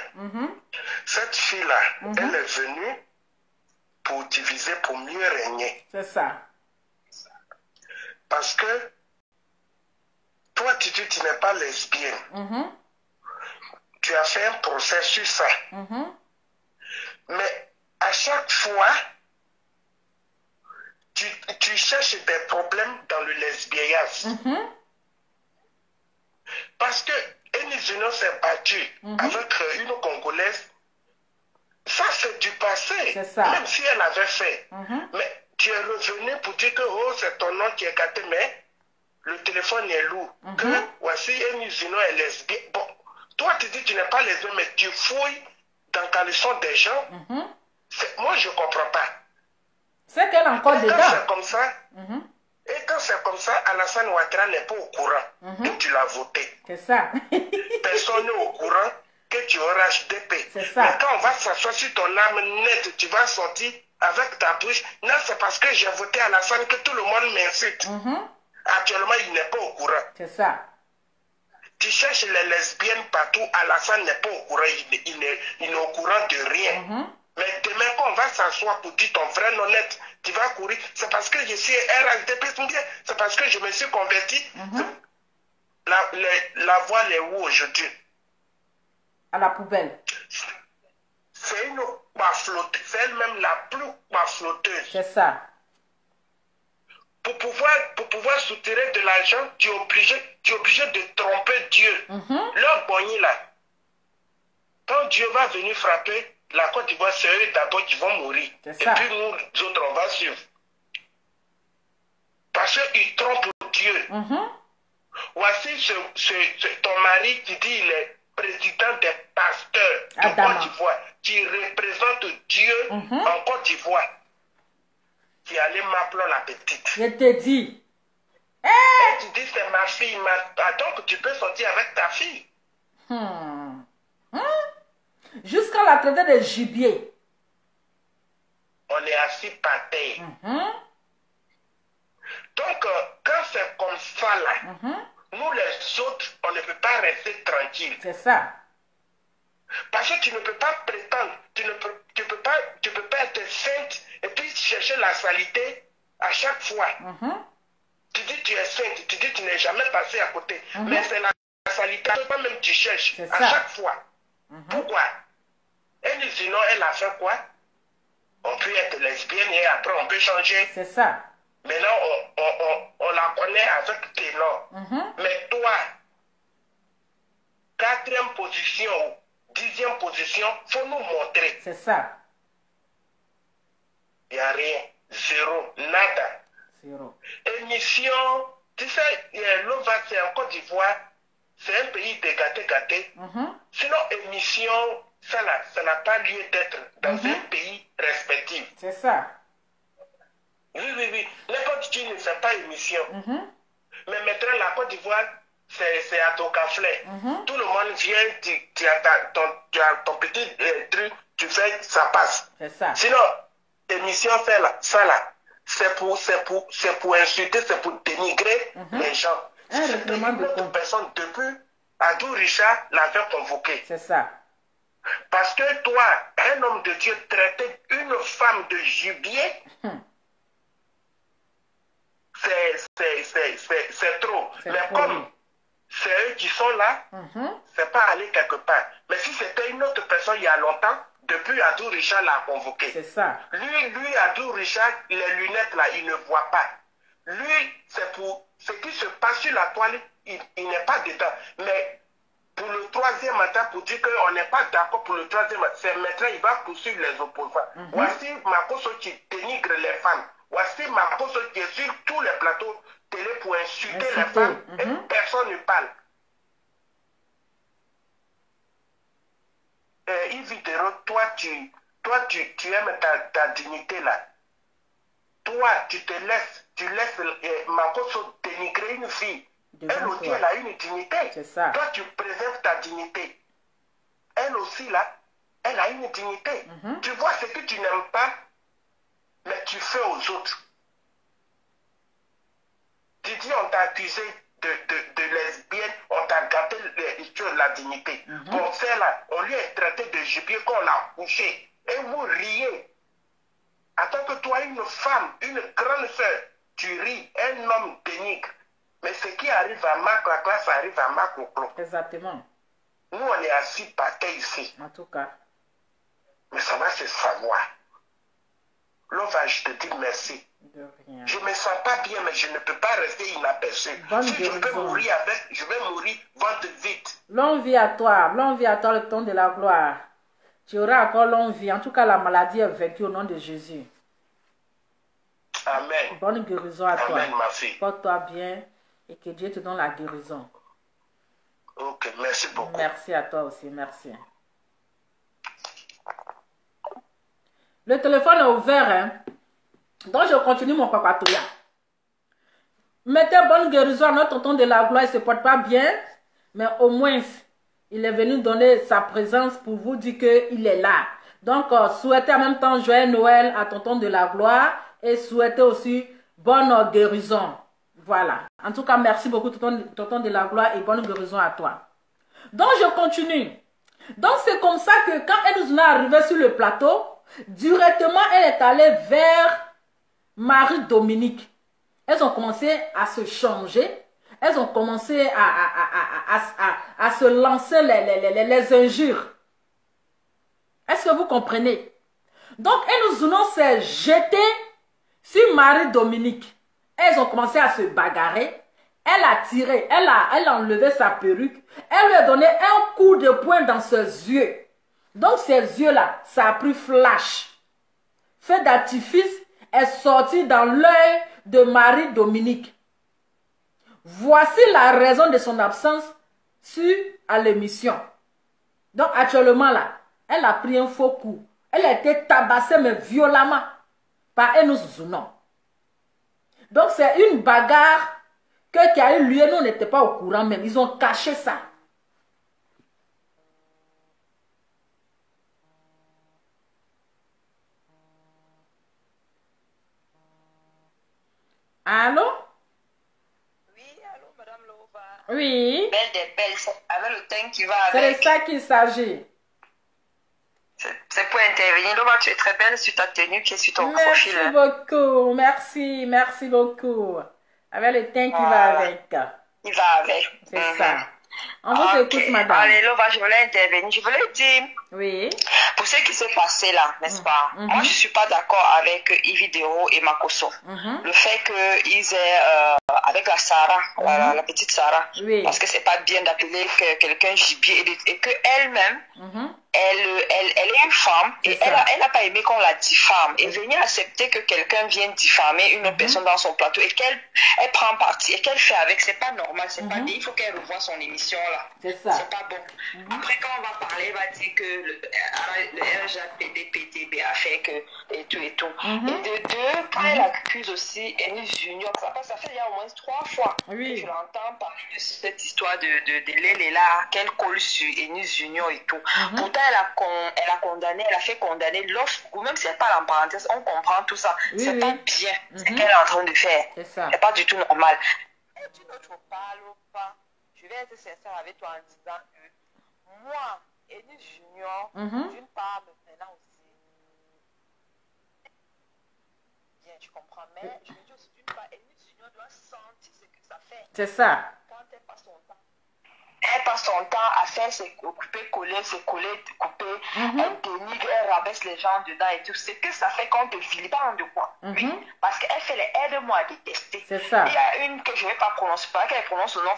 Cette fille-là, elle est venue pour diviser, pour mieux régner. C'est ça. Parce que toi, tu dis que tu n'es pas lesbienne. Tu as fait un procès sur ça. Mais à chaque fois, tu cherches des problèmes dans le lesbianisme. Parce que Enuzounon s'est battue avec une Congolaise. Ça, c'est du passé. C'est ça. Même si elle avait fait. Mais tu es revenu pour dire que oh, c'est ton nom qui est gâté, mais le téléphone est lourd. Que voici Enuzounon est lesbienne. Bon, toi, tu dis que tu n'es pas lesbienne, mais tu fouilles dans le caleçon des gens. Moi, je ne comprends pas. C'est qu'elle a encore dedans. Quand c'est comme ça, et quand c'est comme ça, Alassane Ouattara n'est pas au courant que tu l'as voté. C'est ça. Personne n'est au courant que tu auras HDP. C'est ça. Mais quand on va s'asseoir sur ton âme nette, tu vas sortir avec ta bouche. Non, c'est parce que j'ai voté Alassane que tout le monde m'insulte. Actuellement, il n'est pas au courant. C'est ça. Tu cherches les lesbiennes partout, Alassane n'est pas au courant, il n'est au courant de rien. Mais demain, quand on va s'asseoir pour dire ton vrai nom net, tu vas courir. C'est parce que je suis RHDP, c'est parce que je me suis converti. La voile est où aujourd'hui? À la poubelle. C'est une baflotteuse, c'est elle-même la plus baflotteuse. C'est ça. pour pouvoir soutirer de l'argent, tu es obligé de tromper Dieu. Leur boni là, quand Dieu va venir frapper la Côte d'Ivoire, c'est eux d'abord qui vont mourir. Et puis nous autres, on va suivre. Parce qu'ils trompent Dieu. Voici ton mari qui dit il est président des pasteurs de Côte d'Ivoire, qui représente Dieu en Côte d'Ivoire. Qui allait m'appeler la petite. Je te dis. Et tu dis c'est ma fille, donc tu peux sortir avec ta fille. Jusqu'à la traiter de gibier. On est assis par terre. Donc, quand c'est comme ça là, nous les autres, on ne peut pas rester tranquille. C'est ça. Parce que tu ne peux pas prétendre, tu peux pas être sainte et puis chercher la salité à chaque fois. Tu dis tu es sainte, tu dis tu n'es jamais passé à côté. Mais c'est la salité, toi-même tu cherches à chaque fois. Pourquoi? Et nous sinon, elle a fait quoi? On peut être lesbienne et après on peut changer. C'est ça. Maintenant, on la connaît avec tes noms. Mais toi, 4e position, 10e position, il faut nous montrer. C'est ça. Il n'y a rien. Zéro. Nada. Zéro. Émission, tu sais, l'OVA, c'est en Côte d'Ivoire. C'est un pays de gâté. Sinon, émission, ça n'a pas lieu d'être dans un pays respectif. C'est ça. Oui. N'importe qui ne fait pas émission. Mais maintenant, la Côte d'Ivoire, c'est à ton café. Tout le monde vient, tu as ton petit truc, tu fais, ça passe. C'est ça. Sinon, émission, ça là, c'est pour insulter, c'est pour dénigrer les gens. Un Une personne depuis Adou Richard l'avait convoqué. C'est ça. Parce que toi, un homme de Dieu traitait une femme de gibier, c'est trop. Mais comme c'est eux qui sont là, c'est pas aller quelque part. Mais si c'était une autre personne il y a longtemps, depuis Adou Richard l'a convoqué. C'est ça. Lui, Adou Richard, les lunettes là, il ne voit pas. Lui, c'est pour ce qui se passe sur la toile, il n'est pas dedans. Mais pour le 3e matin, pour dire qu'on n'est pas d'accord pour le 3e matin, c'est maintenant il va poursuivre les opposants. Voici Makoso qui dénigre les femmes. Voici Makoso qui est sur tous les plateaux télé pour insulter les femmes et personne ne parle. Yves Dero, toi tu aimes ta dignité là. Toi, tu laisses Makoso dénigrer une fille. Elle aussi, elle a une dignité. C'est ça. Toi, tu préserves ta dignité. Elle aussi, là, elle a une dignité. Tu vois ce que tu n'aimes pas, mais tu fais aux autres. Tu dis, on t'a accusé de lesbienne, on t'a gâté la dignité. Bon, celle-là, on lui est traité de gibier qu'on l'a couché. Et vous riez. Attends que toi, une femme, une grande sœur, tu ris, un homme dénigre. Mais ce qui arrive à Marc, la classe arrive à Marc au clos. Exactement. Nous, on est assis par terre ici. En tout cas. Mais ça va se savoir. L'OVA, je te dis merci. De rien. Je ne me sens pas bien, mais je ne peux pas rester inaperçu. Si je peux mourir avec, je vais mourir ventre vite. Longue vie à toi, le temps de la gloire. Tu auras encore longue vie. En tout cas, la maladie est vaincue au nom de Jésus. Amen. Bonne guérison à toi. Amen, ma fille. Porte-toi bien et que Dieu te donne la guérison. Ok, merci beaucoup. Merci à toi aussi, merci. Le téléphone est ouvert, hein. Donc je continue mon papatouilla. Mettez bonne guérison à notre tonton de la gloire, il ne se porte pas bien, mais au moins, il est venu donner sa présence pour vous dire qu'il est là. Donc, souhaitez en même temps joyeux Noël à tonton de la gloire et souhaitez aussi bonne guérison. Voilà. En tout cas, merci beaucoup tonton de la gloire et bonne guérison à toi. Donc, je continue. Donc, c'est comme ça que quand elle nous est arrivée sur le plateau, directement, elle est allée vers Marie-Dominique. Elles ont commencé à se changer. Elles ont commencé à se lancer les injures. Est-ce que vous comprenez? Donc, elle nous s'est jetée sur Marie-Dominique. Elle ils ont commencé à se bagarrer, elle a tiré, elle a enlevé sa perruque, elle lui a donné un coup de poing dans ses yeux. Donc ses yeux-là, ça a pris flash. Feu d'artifice est sorti dans l'œil de Marie-Dominique. Voici la raison de son absence à l'émission. Donc actuellement là, elle a pris un faux coup. Elle a été tabassée mais violemment par Enos Zounon. Donc c'est une bagarre qui a eu lieu, nous n'étions pas au courant même. Ils ont caché ça. Allô? Oui, allô, Madame Lova. Oui. Belle des belles, avec le teint qui va C'est avec. de ça qu'il s'agit. C'est pour intervenir. Lova, tu es très belle sur ta tenue qui est sur ton Merci profil. beaucoup, merci beaucoup. Avec le teint qui va avec. Il va avec. C'est ça. On vous écoute, madame. Allez, Lova, je voulais intervenir. Je voulais dire, Oui. pour ce qui s'est passé là, n'est-ce pas? Moi, je ne suis pas d'accord avec Yves Dero et Makoso. Le fait qu'ils aient, avec la Sarah, la petite Sarah, Oui. parce que c'est pas bien d'appeler quelqu'un gibier et qu'elle-même, elle est une femme et elle n'a pas aimé qu'on la diffame. Et venir accepter que quelqu'un vienne diffamer une personne dans son plateau et qu'elle prend parti et qu'elle fait avec, c'est pas normal, c'est pas dit. Il faut qu'elle revoie son émission là. C'est ça. C'est pas bon. Après, quand on va parler, elle va dire que le RJPDPTB a fait que et tout. Et de deux, quand elle accuse aussi Enis Junior, ça fait il y a au moins 3 fois que je l'entends parler de cette histoire de Lélé là, qu'elle colle sur Enis Junior et tout. Pourtant, elle a condamné, elle a fait condamner l'offre, ou même si elle parle en parenthèse, on comprend tout ça. C'est pas bien ce qu'elle est en train de faire. C'est pas du tout normal. Et tu n'autres parles pas. Je vais être sincère avec toi en disant que moi, Enis Junior, d'une part, maintenant aussi, bien, tu comprends, mais je veux dire aussi d'une part, Enis Junior doit sentir ce que ça fait. C'est ça. Quand elle passe son temps. Elle passe son temps à faire ses couper-coller, ses coller, couper, elle dénigre, elle rabaisse les gens dedans et tout. C'est que ça fait qu'on te vilipende de quoi. Oui, parce qu'elle fait les aide-moi à détester. C'est ça. Il y a une que je ne vais pas prononcer, pas qu'elle prononce son nom.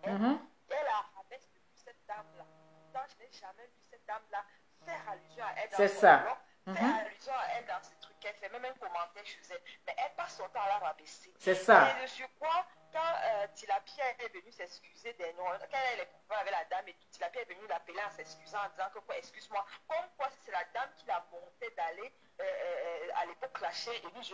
Elle a rabaisse cette dame-là. Donc, je n'ai jamais vu cette dame-là faire allusion à elle dans son blog, faire allusion à elle dans ses trucs qu'elle fait, même un commentaire chez elle. Mais elle passe son temps à la rabaisser. C'est ça. Et de surcroît, quand Tilapia est venu s'excuser des noms, quand elle est problème avec la dame et tout, Tilapia est venu l'appeler en s'excusant, en disant que quoi, excuse-moi, comme quoi c'est la dame qui l'a monté d'aller à l'époque clasher et lui,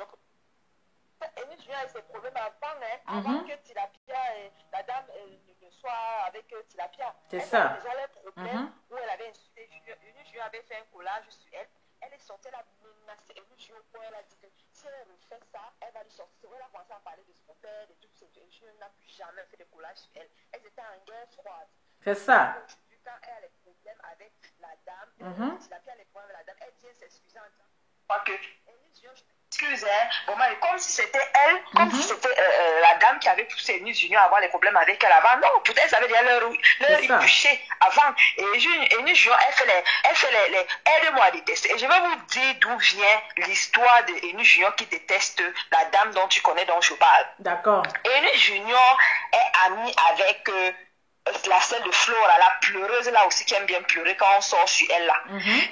Enis Junior a ses problèmes avant que Tilapia et la dame ne soient avec Tilapia. C'est ça. Elle a déjà les problèmes où elle avait insulté Junior. Enis Junior avait fait un collage sur elle. Elle est sortie, elle a menacé Enis Junior pour elle a dit que si elle refait ça, elle va lui sortir. Elle a commencé à parler de son père et tout. Enis Junior n'a plus jamais fait de collage sur elle. Elles étaient en guerre froide. C'est ça. Aujourd'hui, quand elle a les problèmes avec la dame, Tilapia a les problèmes avec la dame, elle vient s'excuser en disant que Enis Junior, excuse, comme si c'était elle, comme si c'était la dame qui avait poussé Enis Junior à avoir les problèmes avec elle avant. Non, peut-être ça veut dire leur éplucher avant. Et Enis Junior, elle fait les aide-moi à détester. Et je vais vous dire d'où vient l'histoire de Enis Junior qui déteste la dame dont tu connais, dont je parle. D'accord. Enis Junior est ami avec la sœur de Flora, la pleureuse là aussi qui aime bien pleurer quand on sort sur elle là.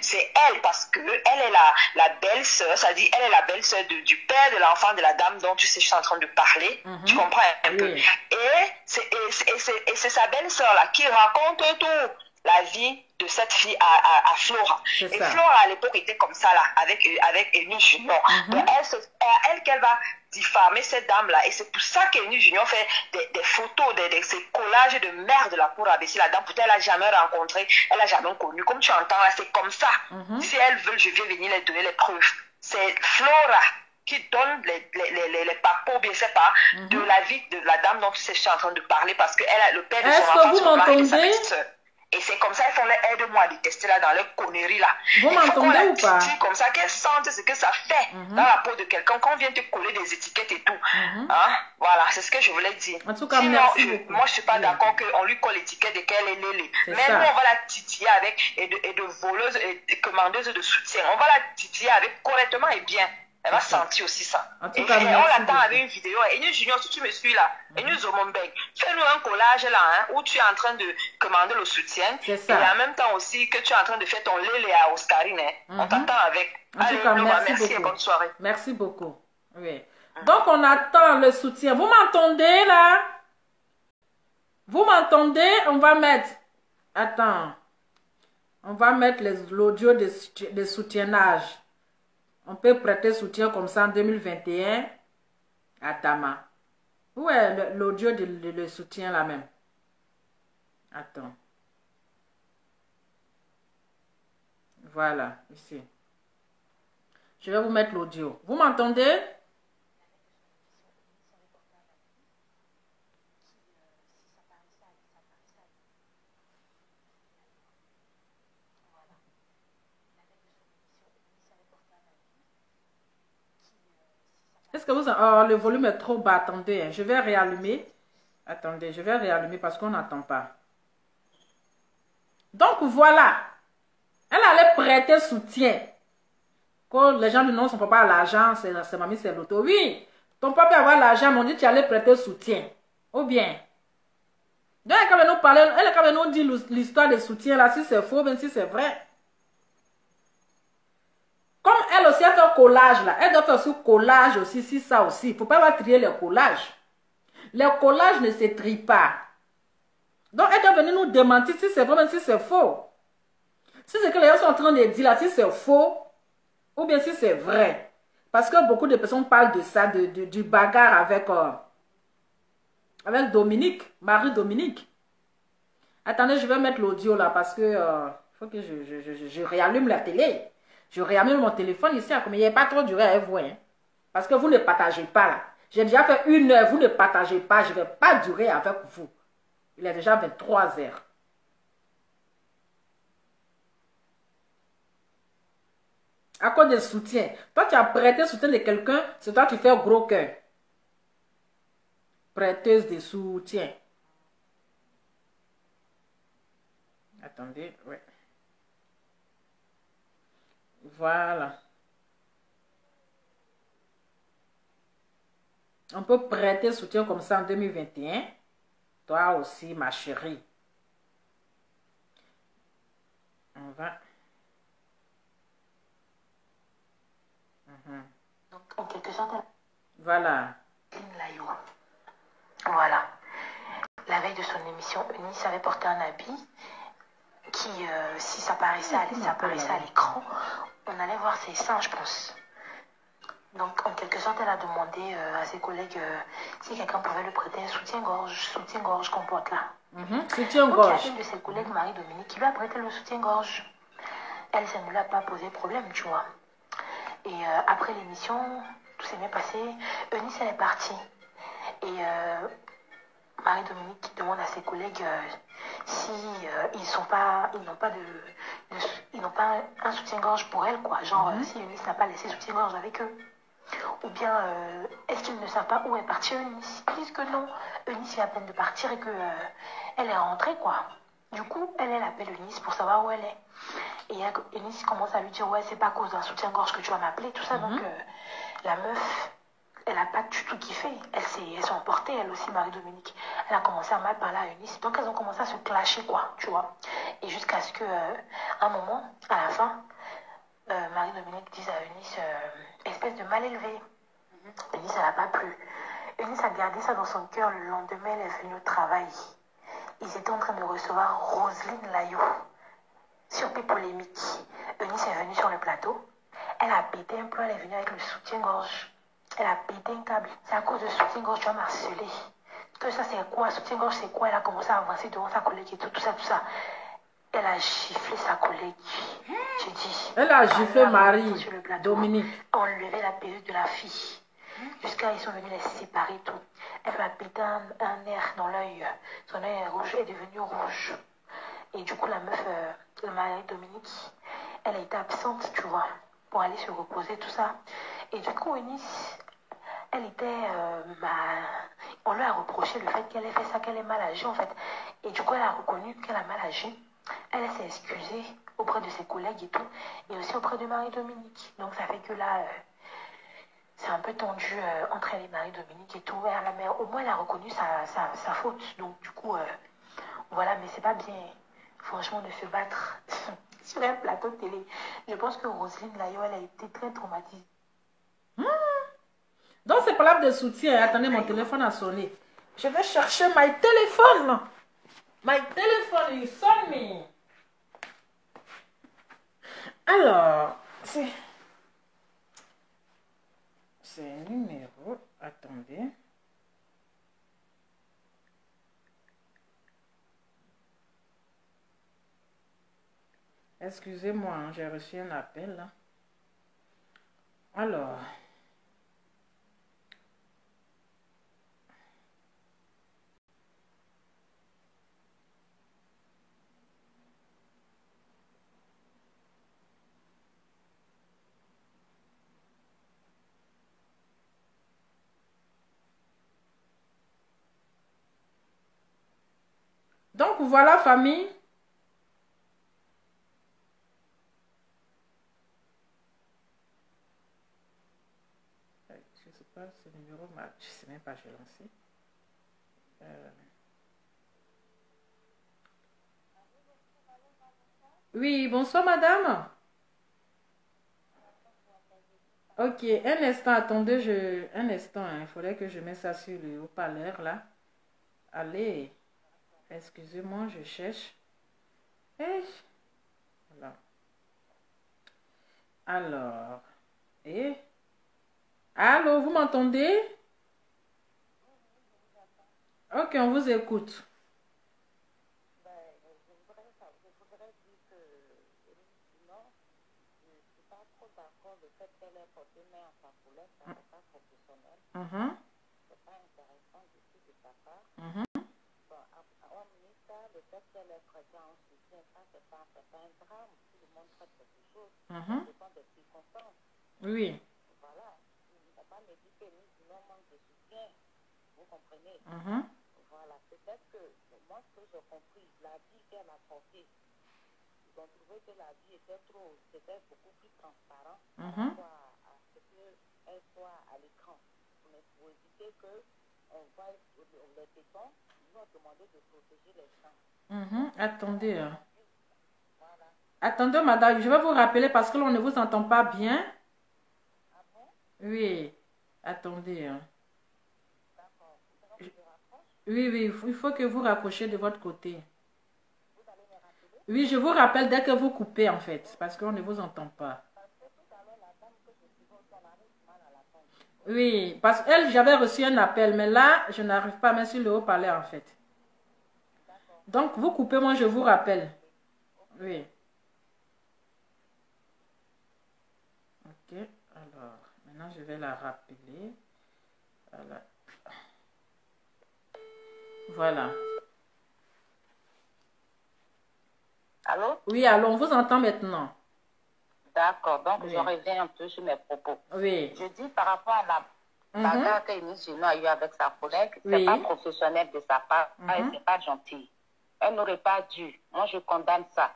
C'est elle parce que elle est la belle-sœur, ça dit elle est la belle-sœur du père de l'enfant de la dame dont tu sais je suis en train de parler. Tu comprends un peu. Et c'est sa belle-sœur là qui raconte tout la vie de cette fille à Flora. Et Flora à l'époque était comme ça là avec Enis Junior. Elle qu'elle va diffamer cette dame là et c'est pour ça qu'Enis Junior fait des photos de ces collages de merde là pour abaisser la dame. Pourtant elle n'a jamais rencontré, elle n'a jamais connu. Comme tu entends là, c'est comme ça. Si elles veulent, je viens venir les donner les preuves. C'est Flora qui donne les papos, bien c'est pas, de la vie de la dame dont je suis en train de parler parce que le père de son enfant, son mari et sa petite-sœur. Et c'est comme ça, elles font les aide-moi à détester là dans leurs conneries là. Vous m'entendez ou pas? Comme ça, qu'elles sentent ce que ça fait dans la peau de quelqu'un quand on vient te coller des étiquettes et tout. Hein? Voilà, c'est ce que je voulais dire. En tout cas, sinon, merci beaucoup. Moi, je suis pas d'accord qu'on lui colle l'étiquette de qu'elle est lélé. Mais nous, on va la titiller avec et de voleuse et de commandeuse de soutien. On va la titiller avec correctement et bien. Elle va sentir aussi ça. En tout Et cas, on merci l'attend beaucoup. avec une vidéo. Et nous, Junior, si tu me suis là, et nous, Zomombeg, fais-nous un collage là, hein, où tu es en train de commander le soutien. C'est ça. Et en même temps aussi que tu es en train de faire ton lélé à Oscarine. Hein. On t'attend avec. En tout cas, merci merci et beaucoup. bonne soirée. Merci beaucoup. Oui. Donc, on attend le soutien. Vous m'entendez là? Vous m'entendez? On va mettre... Attends. On va mettre l'audio de soutiennage. On peut prêter soutien comme ça en 2021 à Tama. Où est l'audio de soutien là même? Attends. Voilà, ici. Je vais vous mettre l'audio. Vous m'entendez? Est-ce que vous... Oh, le volume est trop bas. Attendez, hein. Je vais réallumer. Attendez, je vais réallumer parce qu'on n'entend pas. Donc, voilà. Elle allait prêter soutien. Quand les gens disent non, son papa a l'argent, c'est mamie, c'est l'auto. Oui, ton papa peut avoir l'argent, mais on dit que tu allais prêter soutien. Ou bien. Donc, elle va nous parler, elle va nous dire l'histoire des soutiens là, si c'est faux, même si c'est vrai. Comme elle aussi a fait un collage là, elle doit faire aussi collage aussi, si ça aussi. Il ne faut pas avoir trier les collages. Les collages ne se trient pas. Donc elle doit venir nous démentir si c'est vrai, même si c'est faux. Si c'est que les gens sont en train de dire là, si c'est faux, ou bien si c'est vrai. Parce que beaucoup de personnes parlent de ça, du bagarre avec Dominique, Marie-Dominique. Attendez, je vais mettre l'audio là parce que faut que je réallume la télé. Je réallume mon téléphone ici, comme il n'y a pas trop duré à vous. Hein, parce que vous ne partagez pas là. J'ai déjà fait 1 heure, vous ne partagez pas. Je ne vais pas durer avec vous. Il est déjà 23 heures. À cause des soutiens. Toi, tu as prêté soutien de quelqu'un, c'est toi qui fais gros cœur. Prêteuse de soutien. Attendez, ouais. Voilà. On peut prêter soutien comme ça en 2021. Toi aussi, ma chérie. On va. Donc, en quelque sorte, Voilà. Voilà. La veille de son émission, Eunice avait porté un habit qui, si ça apparaissait à l'écran, on allait voir ses seins, je pense. Donc, en quelque sorte, elle a demandé à ses collègues si quelqu'un pouvait lui prêter un soutien-gorge qu'on porte là. Soutien-gorge. Donc, il y a une de ses collègues, Marie-Dominique, qui lui a prêté le soutien-gorge. Elle, ça ne lui a pas posé problème, tu vois. Et après l'émission, tout s'est bien passé. Eunice, elle est partie. Et Marie-Dominique demande à ses collègues si ils n'ont pas un soutien-gorge pour elle, quoi. Genre, si Eunice n'a pas laissé soutien-gorge avec eux. Ou bien, est-ce qu'ils ne savent pas où est partie Eunice? Ils disent que non. Eunice vient à peine de partir et que elle est rentrée, quoi. Du coup, elle appelle Eunice pour savoir où elle est. Et Eunice commence à lui dire, ouais, c'est pas à cause d'un soutien-gorge que tu vas m'appeler, tout ça. Donc, la meuf, elle n'a pas du tout kiffé. Elle s'est emportée, elle aussi, Marie-Dominique. Elle a commencé à mal parler à Eunice. Donc, elles ont commencé à se clasher, quoi, tu vois. Et jusqu'à ce que, un moment, à la fin, Marie-Dominique dise à Eunice, espèce de mal élevée. Eunice, elle n'a pas plu. Eunice a gardé ça dans son cœur. Le lendemain, elle est venue au travail. Ils étaient en train de recevoir Roselyne Layou. Surpris polémique. Eunice est venue sur le plateau. Elle a pété un plomb, elle est venue avec le soutien-gorge. Elle a pété un câble. C'est à cause de soutien-gorge, tu vas m'harceler. Que ça, c'est quoi? Soutien-gorge, c'est quoi? Elle a commencé à avancer devant sa collègue et tout ça, tout ça. Elle a giflé sa collègue. J'ai dit. Elle a giflé Marie, Dominique. Enlevé la perruque de la fille. Jusqu'à ils sont venus les séparer tout. Elle lui a pété un nerf dans l'œil. Son œil rouge est devenu rouge. Et du coup, la meuf, la Marie-Dominique, elle a été absente, tu vois, pour aller se reposer, tout ça. Et du coup, Eunice, elle était... on lui a reproché le fait qu'elle ait fait ça, qu'elle ait mal agi, en fait. Et du coup, elle a reconnu qu'elle a mal agi. Elle s'est excusée auprès de ses collègues et tout. Et aussi auprès de Marie-Dominique. Donc, ça fait que là, c'est un peu tendu entre elle et Marie-Dominique et tout. Mais au moins, elle a reconnu sa faute. Donc, du coup, voilà, mais c'est pas bien, franchement, de se battre sur un plateau de télé. Je pense que Roselyne Layo, elle a été très traumatisée. Donc, c'est pas de soutien. Attendez, mon téléphone a sonné. Je vais chercher my téléphone. My téléphone, you sonne me. Alors, c'est un numéro. Attendez. Excusez-moi, hein, j'ai reçu un appel là. Alors. Donc voilà, famille. Je ne sais pas ce numéro, je ne sais même pas, j'ai lancé. Oui, bonsoir madame. Ok, un instant, attendez, un instant, hein, il faudrait que je mette ça sur le haut-parleur là. Allez, excusez-moi, je cherche. Voilà. Alors, allô, vous m'entendez? Ok, on vous écoute. C'est pas intéressant du tout de sa part. Bon, le fait qu'elle ait prêté un soutien, ça, c'est pas un drame. Tout le monde prête quelque chose. Ça dépend des circonstances. Oui. Voilà. Il ne va pas me dire que nous manque de soutien. Vous comprenez? Voilà. Peut-être que, moi, ce que j'ai compris, la vie qu'elle a portée, ils ont trouvé que la vie était beaucoup plus transparent par rapport à ce qu'elle soit à l'écran. Mais pour éviter qu'on voit les tétons, ils nous ont demandé de protéger les gens. Attendez. Voilà. Attendez, madame, je vais vous rappeler parce que là, on ne vous entend pas bien. Ah bon? Oui. Attendez. D'accord. Oui, il faut que vous rapprochiez de votre côté. Vous allez me rappeler? Oui, je vous rappelle dès que vous coupez, en fait, parce qu'on ne vous entend pas. Parce que tout à l'heure, la dame que je suivais, on arrive mal à l'attendre. Oui, parce qu'elle, j'avais reçu un appel, mais là, je n'arrive pas à mettre sur le haut-parleur, en fait. Donc, vous coupez, moi, je vous rappelle. Oui. Ok, alors, maintenant, je vais la rappeler. Voilà. Voilà. Allô? Oui, alors, on vous entend maintenant. D'accord, donc Oui. je reviens un peu sur mes propos. Oui. Je dis par rapport à la bagarre que Eunice Gino a eu avec sa collègue, c'est pas professionnel de sa part et c'est pas gentil. Elle n'aurait pas dû. Moi, je condamne ça.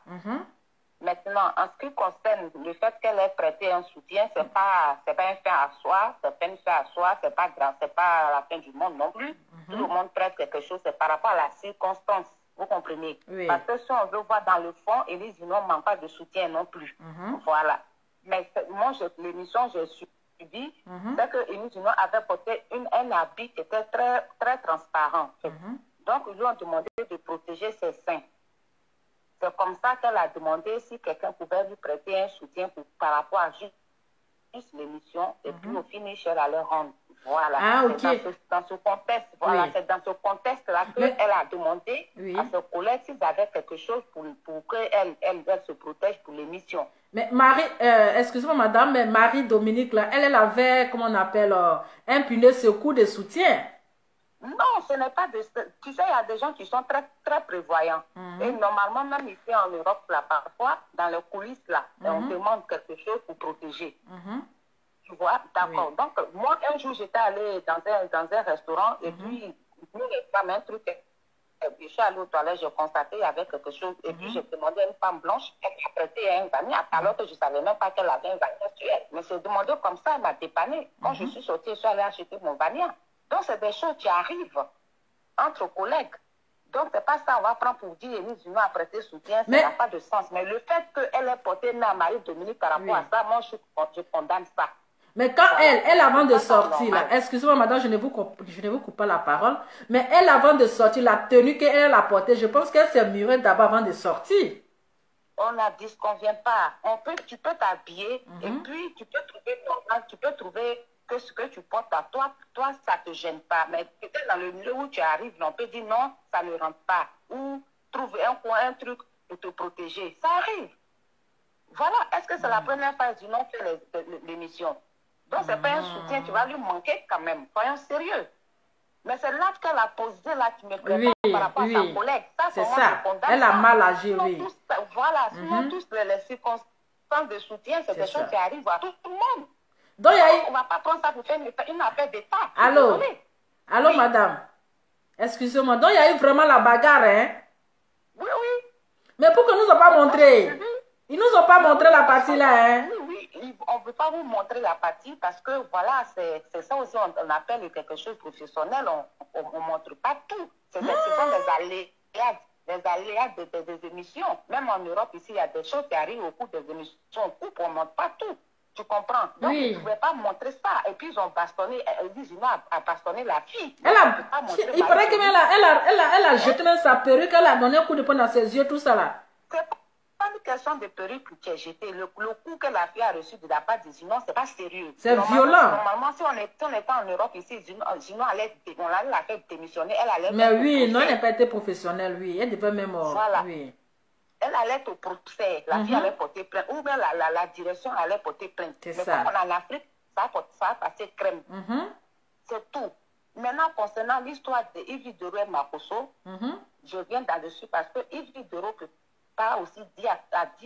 Maintenant, en ce qui concerne le fait qu'elle ait prêté un soutien, c'est pas un fait à soi, c'est pas une fait à soi, c'est pas grand, c'est pas la fin du monde non plus. Tout le monde prête quelque chose, c'est par rapport à la circonstance. Vous comprenez? Oui. Parce que si on veut voir dans le fond, Eunice Gino ne manque pas de soutien non plus. Voilà. Mais moi, l'émission, j'ai suivi, c'est que Eunice Gino avait porté un habit qui était très, très transparent. Donc, ils lui ont demandé de protéger ses seins. C'est comme ça qu'elle a demandé si quelqu'un pouvait lui prêter un soutien par rapport à juste l'émission. Et puis, au finish, elle allait rendre. Voilà. Ah, ok. Dans ce contexte, voilà, c'est dans ce contexte-là qu'elle a demandé à ses collègues s'ils avaient quelque chose pour qu'elle se protège pour l'émission. Mais Marie, excusez-moi madame, mais Marie-Dominique, là, elle avait, comment on appelle, un punaise secours de soutien. Non, ce n'est pas de... Tu sais, il y a des gens qui sont très, très prévoyants. Et normalement, même ici en Europe, là, parfois, dans les coulisses, là, on demande quelque chose pour protéger. Tu vois, d'accord. Oui. Donc, moi, un jour, j'étais allée dans un restaurant et puis, nous, les femmes, un truc je suis allée aux toilettes, j'ai constaté qu'il y avait quelque chose. Et puis, j'ai demandé à une femme blanche, elle m'a prêté un vanille, alors que je ne savais même pas qu'elle avait un vanille sur elle. Mais c'est demandé comme ça, elle m'a dépanné. Quand je suis sortie, je suis allée acheter mon vanille. Donc, c'est des choses qui arrivent entre collègues. Donc, c'est pas ça, on va prendre pour dire, Émilie Junot a prêté soutien, ça n'a pas de sens. Mais le fait qu'elle ait porté main à Marie-Dominique par rapport à ça, moi, je condamne ça. Mais quand elle avant de sortir, là, excusez-moi madame, je ne vous coupe pas la parole, mais elle avant de sortir, la tenue qu'elle a portée, je pense qu'elle s'est murée d'abord avant de sortir. On a dit ce qu'on vient pas. Tu peux t'habiller et puis tu peux trouver normal, tu peux trouver que ce que tu portes à toi, ça ne te gêne pas. Mais peut-être dans le milieu où tu arrives, on peut dire non, ça ne rentre pas. Ou trouver un coin, un truc pour te protéger. Ça arrive. Voilà. Est-ce que c'est la première fois qu'ils ont fait l'émission? Donc, ce n'est pas un soutien, tu vas lui manquer quand même. Soyons sérieux. Mais c'est là qu'elle a posé, là, tu me prépares par rapport à sa collègue. C'est ça. Elle a mal agi, oui. Voilà. Sinon, tous les circonstances de soutien, c'est des choses qui arrivent à tout le monde. Donc, on ne va pas prendre ça pour faire une affaire d'État. Allô? Allô, madame? Excusez-moi. Donc, il y a eu vraiment la bagarre, hein? Oui, oui. Mais pourquoi ils ne nous ont pas montré? Ils ne nous ont pas montré la partie là, hein? Oui, on ne veut pas vous montrer la partie parce que voilà, c'est ça aussi, on appelle quelque chose de professionnel, on ne montre pas tout. Ce sont des aléas des émissions. Même en Europe, ici, il y a des choses qui arrivent au cours des émissions, on ne montre pas tout. Tu comprends? Donc, ils ne pouvaient pas montrer ça. Et puis, ils ont bastonné, Émilie a bastonné la fille. Il paraît qu'elle a jeté même sa perruque, elle a donné un coup de poing dans ses yeux, tout ça là. C'est pas une question de perruque qui est jetée. Le coup que la fille a reçu de la part de Junot, c'est pas sérieux. C'est violent. Normalement, si on était en Europe ici, Junot allait la faire démissionner. Elle allait. Mais oui, non, elle n'a pas été professionnelle, oui. Elle devait même. Voilà. Oui. Elle allait au procès. La fille allait porter plainte. Ou bien la direction allait porter plainte. C'est mais ça. comme en Afrique, ça a passé crème. C'est tout. Maintenant, concernant l'histoire de Yves Dero et Makosso, je viens là-dessus parce que Yves Dero a aussi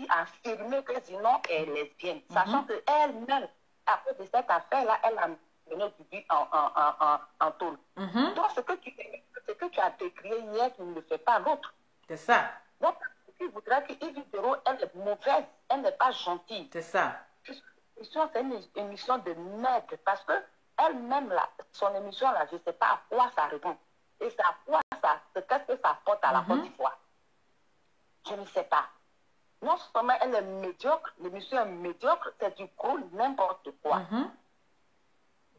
affirmé que Junot est lesbienne. Sachant qu'elle-même, à cause de cette affaire-là, elle a mené du but en tôle. Donc, ce que tu as décrit hier, tu ne le fais pas l'autre. C'est ça. Donc, il voudrait que Yves Dero, elle est mauvaise, elle n'est pas gentille. C'est ça. C'est une émission de merde parce que elle-même, son émission, là, je ne sais pas à quoi ça répond. Et c'est à quoi ça, qu'est-ce que ça apporte à la Côte d'Ivoire? Je ne sais pas. Non seulement elle est médiocre, l'émission est médiocre, c'est du gros n'importe quoi.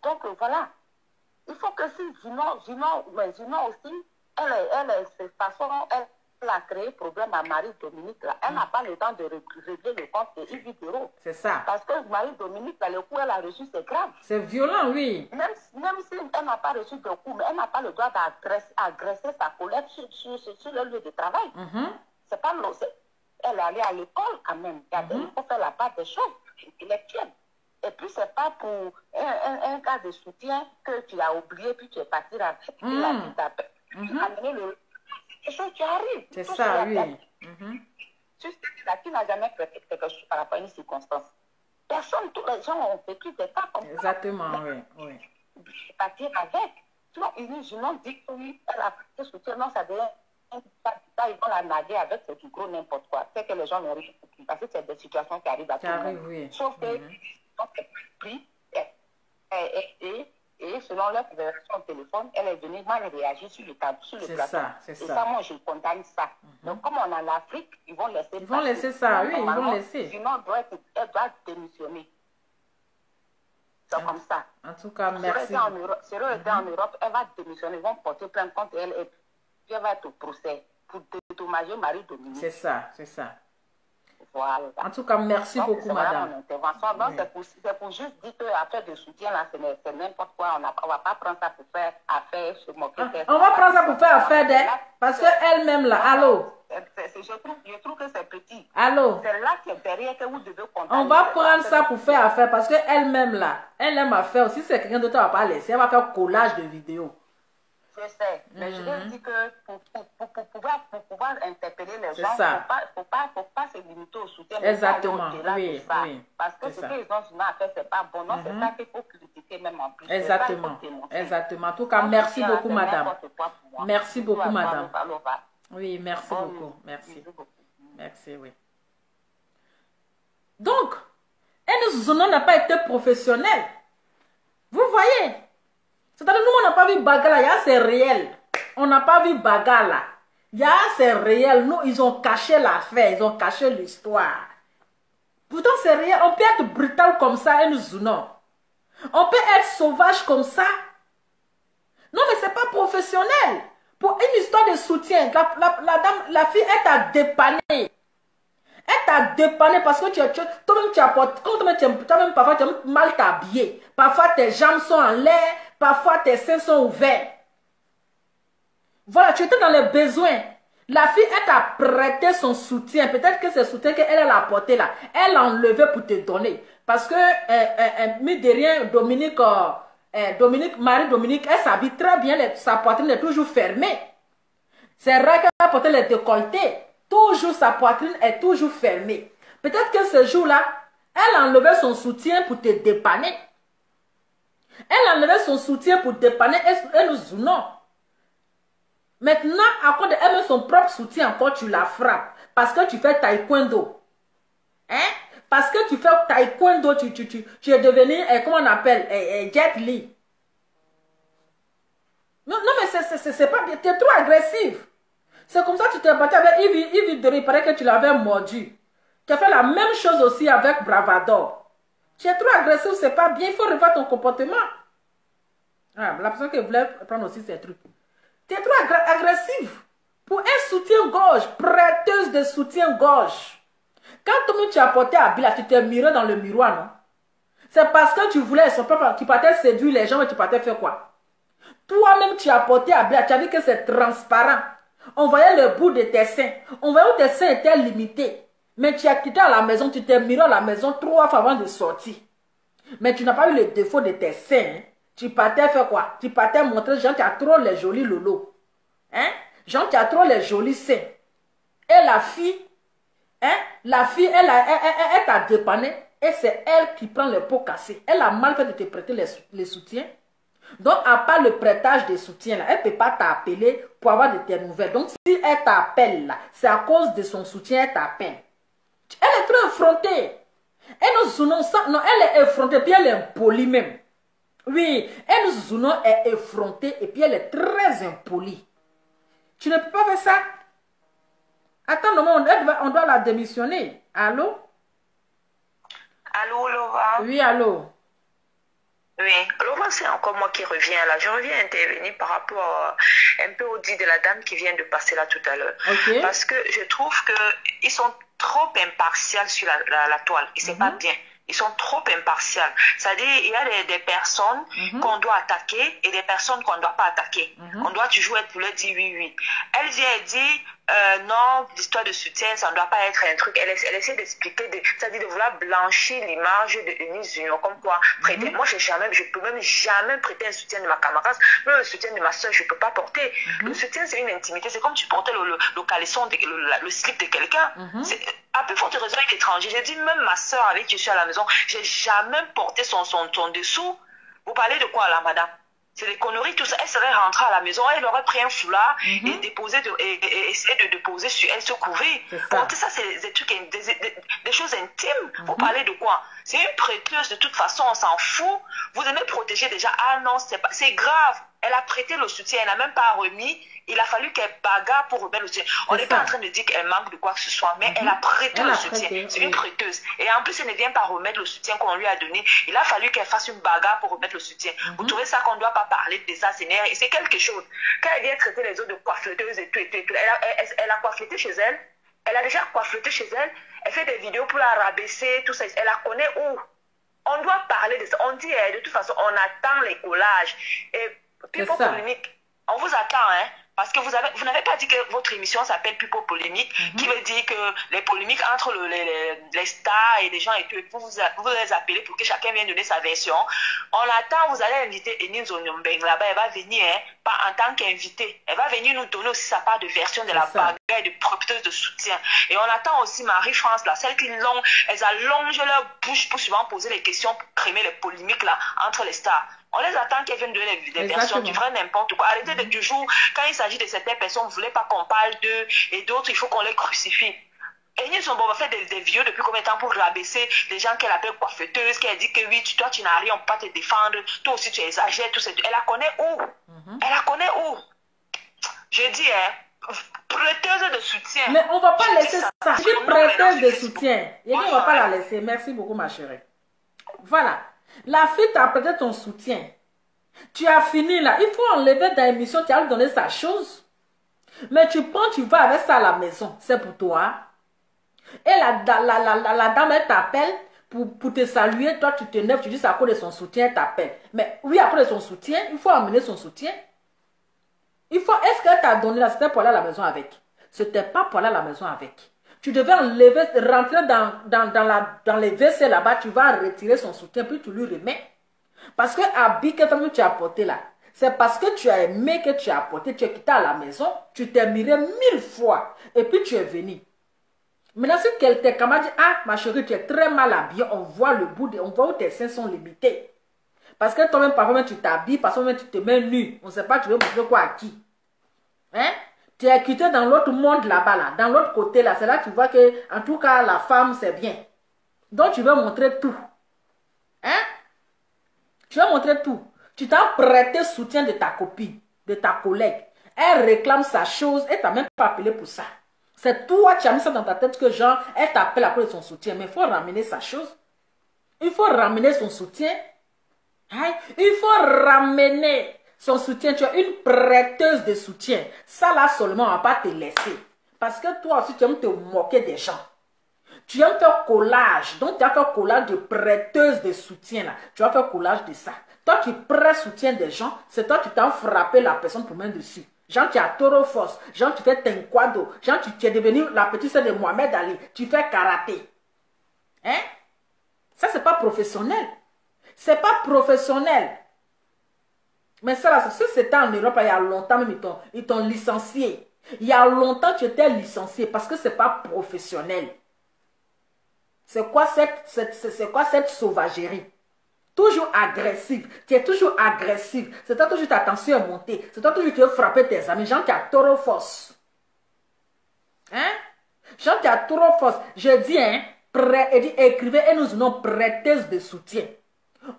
Donc voilà. Il faut que si Junot aussi, cette façon, elle a créé problème à Marie-Dominique. Elle n'a pas le temps de régler le compte de Yves Dero. C'est ça. Parce que Marie-Dominique, le coup elle a reçu, c'est grave. C'est violent, oui. Même si elle n'a pas reçu de coup, mais elle n'a pas le droit d'agresser sa collègue sur le lieu de travail. C'est pas elle est allée à l'école quand même. Il faut faire la part des choses intellectuelles. Et puis, c'est pas pour un cas de soutien que tu as oublié, puis tu es parti avec la vie d'appel. Tu as amené les choses qui arrivent. C'est ça, oui. Tu sais, la fille n'a jamais fait quelque chose par rapport à une circonstance. Personne, tous les gens ont vécu des cas comme ça. Exactement, oui. Je vais partir avec. Sinon, ils ont dit que oui, elle a fait soutien. Non, ça devient ça, ils vont la nager avec, c'est du gros n'importe quoi. C'est que les gens n'ont rien compris. Parce que c'est des situations qui arrivent à tout le monde. Oui. Sauf que donc, elle a pris et selon leur conversation au téléphone, elle est venue mal réagir sur le plateau. C'est ça. Et ça, moi, je condamne ça. Donc, comme on est en Afrique, ils vont laisser ça. Ils vont laisser ça, oui, ils vont laisser. Sinon, elle doit démissionner. C'est comme ça. En tout cas, merci. Si elle était en Europe, elle va démissionner. Ils vont porter plainte contre elle et puis elle va être au procès pour dédommager Marie-Dominique. C'est ça. Voilà. En tout cas, merci beaucoup, madame. Mon intervention. Donc, c'est pour juste dire que l'affaire de soutien, là, c'est n'importe quoi. On ne va pas prendre ça pour faire affaire, se moquer. On va prendre ça pour faire affaire d'elle. Parce qu'elle-même, là, allô? Je trouve que c'est petit. Allô? C'est là que derrière que vous devez condamner. On va prendre ça pour faire affaire parce qu'elle-même, là, elle aime affaire. Si c'est quelqu'un d'autre, elle ne va pas laisser. Elle va faire collage de vidéos. Je sais, mais je veux dire que pour pouvoir interpeller les gens, il ne faut pas se limiter au soutien. Exactement, oui. Parce que ce qu'ils ont souvent fait, ce n'est pas bon. Non, c'est ça qu'il faut critiquer même en plus. Exactement. En tout cas, merci beaucoup, madame. moi. Merci Bisous beaucoup, à toi, madame. Lova. Oui, merci Bonne beaucoup. nuit. Merci. Bisous beaucoup. Merci, oui. Donc, Enes Zouno n'a pas été professionnel. Vous voyez? C'est-à-dire, nous, on n'a pas vu Bagala. Il y a, c'est réel. On n'a pas vu Bagala. Il y a, c'est réel. Nous, ils ont caché l'affaire. Ils ont caché l'histoire. Pourtant, c'est réel. On peut être brutal comme ça, Enes Zouno. On peut être sauvage comme ça. Non, mais c'est pas professionnel. Pour une histoire de soutien, la fille, elle t'a dépanné. Elle t'a dépanné parce que toi-même tu apportes, toi-même parfois tu es mal habillé. Parfois tes jambes sont en l'air, parfois tes seins sont ouverts. Voilà, tu étais dans les besoins. La fille, elle t'a prêté son soutien. Peut-être que ce soutien qu'elle a apporté là, elle l'a enlevé pour te donner. Parce que, mine de rien, Marie-Dominique, elle s'habille très bien, sa poitrine est toujours fermée. C'est rare qu'elle a porté les décolletés. Toujours, sa poitrine est toujours fermée. Peut-être que ce jour-là, elle a enlevé son soutien pour te dépanner. Elle a enlevé son soutien pour dépanner Enes Zouno. Maintenant, à cause d'elle met son propre soutien, encore tu la frappes. Parce que tu fais taekwondo. Hein? Parce que tu fais taekwondo, tu es devenu, comment on appelle, Jet Li. Non, mais c'est pas bien, tu es trop agressif. C'est comme ça que tu t'es battu avec Yves Dori, il paraît que tu l'avais mordu. Tu as fait la même chose aussi avec Bravador. Tu es trop agressif, c'est pas bien, il faut revoir ton comportement. Ah, la personne qui voulait prendre aussi ces trucs. Tu es trop agressif. Pour un soutien-gorge, prêteuse de soutien-gorge. Quand toi-même tu as porté à Bila, tu t'es miré dans le miroir, non? C'est parce que tu voulais, tu partais séduire les gens, mais tu partais faire quoi? Toi-même tu as porté à Bila, tu as vu que c'est transparent. On voyait le bout de tes seins. On voyait où tes seins étaient limités. Mais tu as quitté à la maison, tu t'es miré à la maison 3 fois avant de sortir. Mais tu n'as pas eu le défaut de tes seins. Hein? Tu partais faire quoi? Tu partais montrer, Jean, tu as trop les jolis lolos. Hein? Jean, tu as trop les jolis seins. Et la fille, elle t'a dépanné. Et c'est elle qui prend les pots cassés. Elle a mal fait de te prêter les soutiens. Donc, à part le prêtage des soutiens, là, elle ne peut pas t'appeler pour avoir de tes nouvelles. Donc, si elle t'appelle, là, c'est à cause de son soutien, elle t'appelle. Elle est trop effrontée. Elle est effrontée, puis elle est impolie même. Oui, Enes Zouno est effrontée et puis elle est très impolie. Tu ne peux pas faire ça. Attends, on doit la démissionner. Allô? Allô, Lova? Oui, allô? Oui, Lova, c'est encore moi qui reviens là. Je reviens intervenir par rapport un peu au dit de la dame qui vient de passer là tout à l'heure. Okay. Parce que je trouve qu'ils sont trop impartials sur la toile. Et c'est pas bien. Ils sont trop impartials. C'est-à-dire, il y a des personnes qu'on doit attaquer et des personnes qu'on ne doit pas attaquer. On doit toujours être pour leur dire oui, oui. Elle vient et dit, non, l'histoire de soutien, ça ne doit pas être un truc. Elle essaie d'expliquer, c'est-à-dire de vouloir blanchir l'image de Enes Zouno. Comme quoi, prêter. Moi, je peux même jamais prêter un soutien de ma camarade. Même le soutien de ma soeur, je ne peux pas porter. Le soutien, c'est une intimité. C'est comme tu portais le caleçon, le slip de quelqu'un. À plus forte raison avec l'étranger. J'ai dit, même ma soeur avec qui je suis à la maison, j'ai jamais porté son dessous. Vous parlez de quoi là, madame? C'est des conneries, tout ça. Elle serait rentrée à la maison, elle aurait pris un foulard et essayer de déposer sur elle, se couvrir. Porter ça, c'est des trucs, des choses intimes. Vous parlez de quoi? C'est une prêteuse, de toute façon, on s'en fout. Vous aimez protéger déjà. Ah non, c'est grave. Elle a prêté le soutien, elle n'a même pas remis. Il a fallu qu'elle bagarre pour remettre le soutien. On n'est pas en train de dire qu'elle manque de quoi que ce soit, mais elle a prêté le soutien. C'est une prêteuse. Et en plus, elle ne vient pas remettre le soutien qu'on lui a donné. Il a fallu qu'elle fasse une bagarre pour remettre le soutien. Vous trouvez ça qu'on ne doit pas parler de ça, c'est quelque chose. Quand elle vient traiter les autres de coiffleteuses et tout, elle a coiffleté chez elle. Elle a déjà coiffleté chez elle. Elle fait des vidéos pour la rabaisser, tout ça. Elle la connaît où? On doit parler de ça. On dit, de toute façon, on attend les collages. Et Pipo Polémique, on vous attend, hein? Parce que vous n'avez pas dit que votre émission s'appelle Pipo Polémique, qui veut dire que les polémiques entre les stars et les gens et tout, vous les appelez pour que chacun vienne donner sa version. On attend, vous allez inviter Enes Zouno là-bas, elle va venir, hein, pas en tant qu'invitée. Elle va venir nous donner aussi sa part de version de la bagarre et de prêteuse de soutien. Et on attend aussi Marie-France, là, celle qui elles allongent leur bouche pour souvent poser les questions, pour crémer les polémiques là, entre les stars. On les attend qu'elles viennent donner des versions, tu feras n'importe quoi. Arrêtez de toujours, quand il s'agit de certaines personnes, vous ne voulez pas qu'on parle d'eux, et d'autres, il faut qu'on les crucifie. Et ils sont bon, fait des vieux depuis combien de temps pour rabaisser des gens qu'elle appelle coiffeuteuses, qu'elle dit que oui, toi tu n'as rien, on ne peut pas te défendre, toi aussi tu exagères, tout ça. Elle la connaît où? Elle la connaît où? Je dis, prêteuse de soutien. Mais on ne va pas laisser ça. Je dis prêteuse de soutien. Et on ne va pas la laisser. Merci beaucoup, ma chérie. Voilà. La fille t'a prêté ton soutien. Tu as fini là. Il faut enlever dans l'émission, tu as lui donné sa chose. Mais tu prends, tu vas avec ça à la maison. C'est pour toi. Et la dame, elle t'appelle pour te saluer. Toi, tu te lèves, tu dis c'est à cause de son soutien, elle t'appelle. Mais oui, à cause de son soutien, il faut amener son soutien. Il faut, est-ce qu'elle t'a donné là, c'était pour aller à la maison avec? C'était pas pour aller à la maison avec. Tu devais enlever, rentrer dans les WC là-bas, tu vas retirer son soutien, puis tu lui remets. Parce que habit que tu as apporté là, c'est parce que tu as aimé que tu as apporté, tu es quitté à la maison, tu t'es miré 1000 fois, et puis tu es venu. Maintenant, si quelqu'un m'a dit, ah, ma chérie, tu es très mal habillée, on voit le bout, on voit où tes seins sont limités. Parce que toi-même, parfois, tu t'habilles, parfois, même, tu te mets nu. On ne sait pas, tu veux montrer quoi à qui. Hein? Tu es quitté dans l'autre monde là-bas, là, dans l'autre côté, là. C'est là que tu vois que, en tout cas, la femme, c'est bien. Donc, tu veux montrer tout. Hein? Tu veux montrer tout. Tu t'as prêté soutien de ta copine, de ta collègue. Elle réclame sa chose, elle t'a même pas appelé pour ça. C'est toi qui as mis ça dans ta tête que, genre, elle t'appelle à cause de son soutien. Mais il faut ramener sa chose. Il faut ramener son soutien. Hein? Il faut ramener son soutien. Tu es une prêteuse de soutien. Ça là seulement, on ne va pas te laisser. Parce que toi aussi, tu aimes te moquer des gens. Tu aimes faire collage. Donc, tu as fait collage de prêteuse de soutien. Là. Tu vas faire collage de ça. Toi qui prêtes soutien des gens, c'est toi qui t'as frappé la personne pour mettre dessus. Genre, tu as taureau force. Genre, tu fais tenkwado. Genre, tu es devenu la petite sœur de Mohamed Ali. Tu fais karaté. Hein? Ça, c'est pas professionnel. C'est pas professionnel. Mais ça, là, si c'était en Europe, il y a longtemps, même ils t'ont licencié. Il y a longtemps, tu étais licencié parce que c'est pas professionnel. C'est quoi cette sauvagerie? Toujours agressive. Tu es toujours agressive. C'est toi toujours ta tension est montée. C'est toi toujours tu veux frapper tes amis. Jean, tu as trop force. Hein? Jean, tu as trop force. Je dis, hein, écrivez et nous donnons prêteuse de soutien.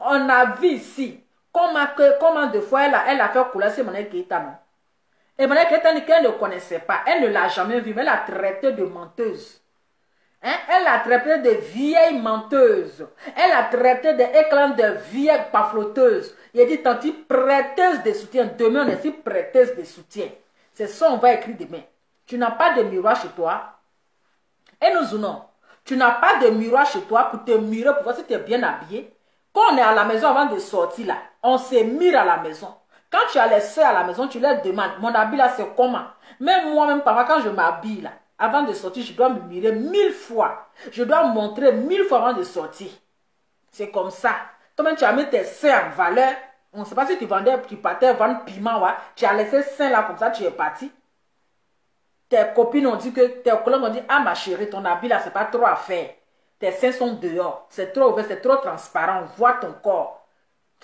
On a vu ici comment de fois elle a fait couler sur Emmanuel Keïta. Et Emmanuel Keïta qu'elle ne connaissait pas. Elle ne l'a jamais vu, mais elle l'a traité de menteuse. Hein? Elle l'a traité de vieille menteuse. Elle l'a traité d'éclat de vieille pafloteuse. Il a dit, tanti, prêteuse de soutien. Demain, on est ici prêteuse de soutien. C'est ça, on va écrire demain. Tu n'as pas de miroir chez toi. Et nous unons. Tu n'as pas de miroir chez toi pour te mirer, pour voir si tu es bien habillé. Quand on est à la maison avant de sortir là, on se mire à la maison. Quand tu as les soeurs à la maison, tu leur demandes, mon habit là c'est comment? Même moi-même, parfois, quand je m'habille là, avant de sortir, je dois me mirer 1000 fois. Je dois montrer 1000 fois avant de sortir. C'est comme ça. Toi-même, tu as mis tes seins en valeur. On ne sait pas si tu partais vendre piment, ouais. Tu as laissé seins là comme ça, tu es parti. Tes copines ont dit que, tes collègues ont dit, ah ma chérie, ton habit là, c'est pas trop à faire. Tes seins sont dehors. C'est trop ouvert, c'est trop transparent. On voit ton corps.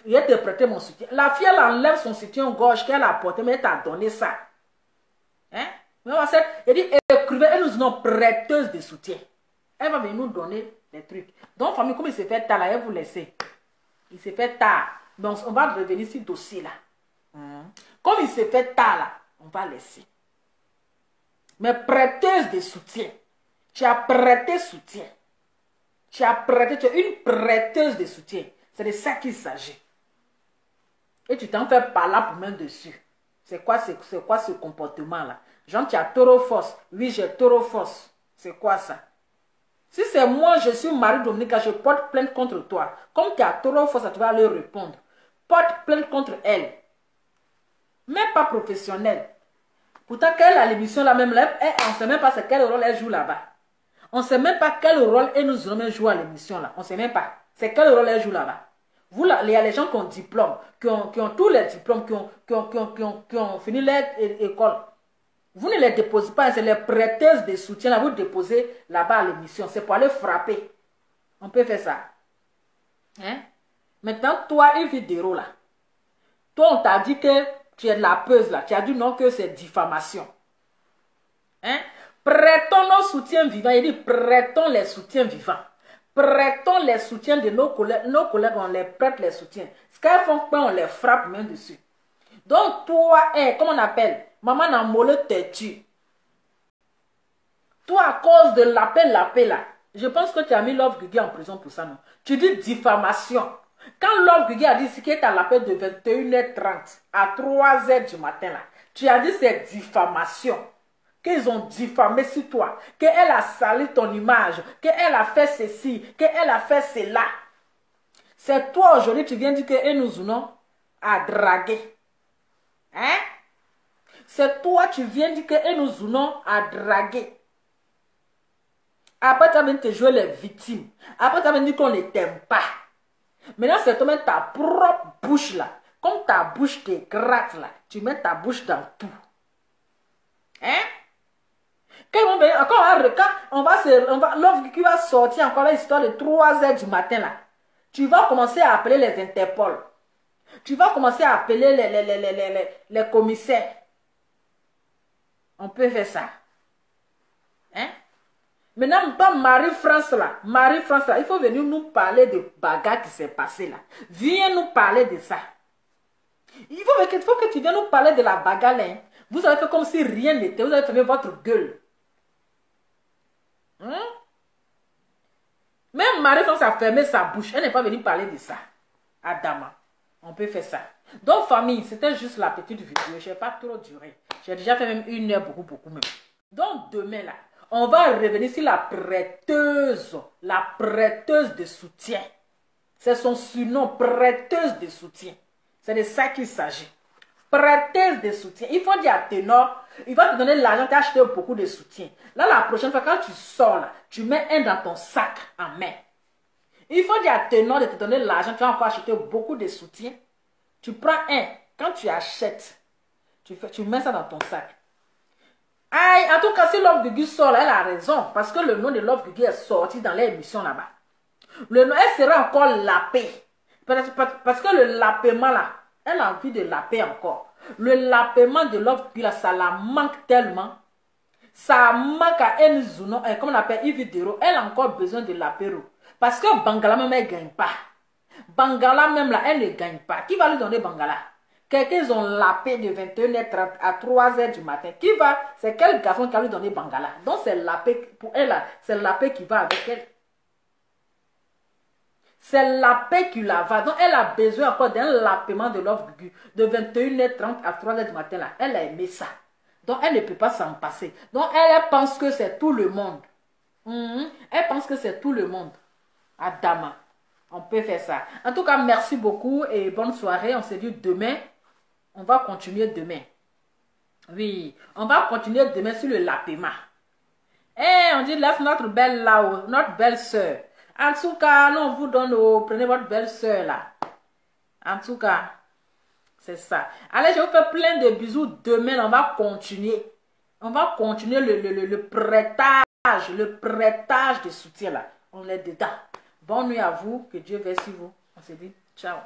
Je vais te prêter mon soutien. La fille, elle enlève son soutien-gorge qu'elle a porté, mais elle t'a donné ça. Hein? Mais on sait, elle dit, écrivez, elle nous donne prêteuse de soutien. Elle va venir nous donner des trucs. Donc, famille, comme il s'est fait tard, là, elle vous laisser. Il s'est fait tard. Donc, on va revenir sur ce dossier-là. Comme il s'est fait tard, là, on va laisser. Mais prêteuse de soutien. Tu as prêté soutien. Tu as prêté, tu es une prêteuse de soutien. C'est de ça qu'il s'agit. Et tu t'en fais par là pour mettre dessus. C'est quoi ce comportement-là? Genre, tu as trop force. Oui, j'ai trop force. C'est quoi ça? Si c'est moi, je suis Marie-Dominica, je porte plainte contre toi. Comme tu as trop force, tu vas leur répondre. Porte plainte contre elle. Mais pas professionnelle. Pourtant, qu'elle a l'émission là même, là, on ne sait même pas quel rôle elle joue là-bas. On ne sait même pas quel rôle elle nous a joué à l'émission là. On ne sait même pas. C'est quel rôle elle joue là-bas. Vous là, il y a les gens qui ont diplôme, qui ont tous les diplômes, qui ont fini leur école. Vous ne les déposez pas, c'est les prêteuses de soutien là, vous déposez là-bas à l'émission. C'est pour aller frapper. On peut faire ça. Hein? Maintenant, toi, une vidéo là. Toi, on t'a dit que tu es lapeuse là. Tu as dit non, que c'est diffamation. Hein? Prêtons nos soutiens vivants. Il dit prêtons les soutiens vivants. Prêtons les soutiens de nos collègues. Nos collègues, on les prête les soutiens. Ce qu'elles font, on les frappe main dessus. Donc, toi, comment on appelle? Maman n'a molé têtu. Toi, à cause de l'appel là, je pense que tu as mis Love Guigui en prison pour ça, non? Tu dis diffamation. Quand Love Guigui a dit ce qui est à l'appel de 21h30 à 3h du matin, là, tu as dit c'est diffamation. Qu'ils ont diffamé sur toi, qu'elle a sali ton image, qu'elle a fait ceci, qu'elle a fait cela. C'est toi aujourd'hui, tu viens dire qu'elle nous unons à draguer. Hein? C'est toi, tu viens dire qu'elle nous unons à draguer. Après, tu as même te jouer les victimes. Après, tu as même dit qu'on ne t'aime pas. Maintenant, c'est toi même ta propre bouche là. Comme ta bouche te gratte là, tu mets ta bouche dans tout. Hein? Quand Love Guigui va sortir encore l'histoire de 3h du matin là, tu vas commencer à appeler les Interpol. Tu vas commencer à appeler les commissaires. On peut faire ça. Hein? Maintenant, pas Marie-France là. Marie-France là, il faut venir nous parler de bagarre qui s'est passé là. Viens nous parler de ça. Il faut que tu viennes nous parler de la bagarre là. Hein. Vous avez fait comme si rien n'était. Vous avez fermé votre gueule. Même Marie-France a fermé sa bouche. Elle n'est pas venue parler de ça. Adama. On peut faire ça. Donc, famille, c'était juste la petite vidéo. Je n'ai pas trop duré. J'ai déjà fait même 1 heure, beaucoup même. Donc, demain, là, on va revenir sur la prêteuse. La prêteuse de soutien. C'est son surnom, prêteuse de soutien. C'est de ça qu'il s'agit. Prêteuse de soutien. Il faut dire à Ténor, il va te donner l'argent, tu as acheté beaucoup de soutien. Là, la prochaine fois, quand tu sors, là, tu mets un dans ton sac en main. Il faut dire à Ténor de te donner l'argent, tu vas encore acheter beaucoup de soutien. Tu prends un, quand tu achètes, tu mets ça dans ton sac. Aïe, en tout cas, si Love Guigui sort, là, elle a raison, parce que le nom de Love Guigui est sorti dans l'émission là-bas. Le nom, elle sera encore lapée. Parce que le lapement là, elle a envie de laper encore. Le lapement de Love Guigui là, ça la manque tellement. Ça manque à Enzuno, comme on appelle Yves Dero. Elle a encore besoin de l'apéro. Parce que Bangala même, elle ne gagne pas. Bangala même là, elle ne gagne pas. Qui va lui donner Bangala? Quelqu'un ont lapé de 21h30 à 3h du matin. C'est quel garçon qui a lui donné Bangala? Donc c'est lapé, pour elle là, c'est lapé qui va avec elle. C'est la paix qui la va. Donc, elle a besoin encore d'un lapement de Love Guigui de 21h30 à 3h du matin. Là. Elle a aimé ça. Donc, elle ne peut pas s'en passer. Donc, elle pense que c'est tout le monde. Elle pense que c'est tout le monde. Adama. On peut faire ça. En tout cas, merci beaucoup et bonne soirée. On se dit demain. On va continuer demain. Oui, on va continuer demain sur le lapement. On dit, laisse notre belle là-haut, notre belle soeur. En tout cas, nous, on vous donne, prenez votre belle soeur là. En tout cas, c'est ça. Allez, je vous fais plein de bisous. Demain, on va continuer. On va continuer le prêtage de soutien là. On est dedans. Bonne nuit à vous. Que Dieu veille sur vous. On se dit ciao.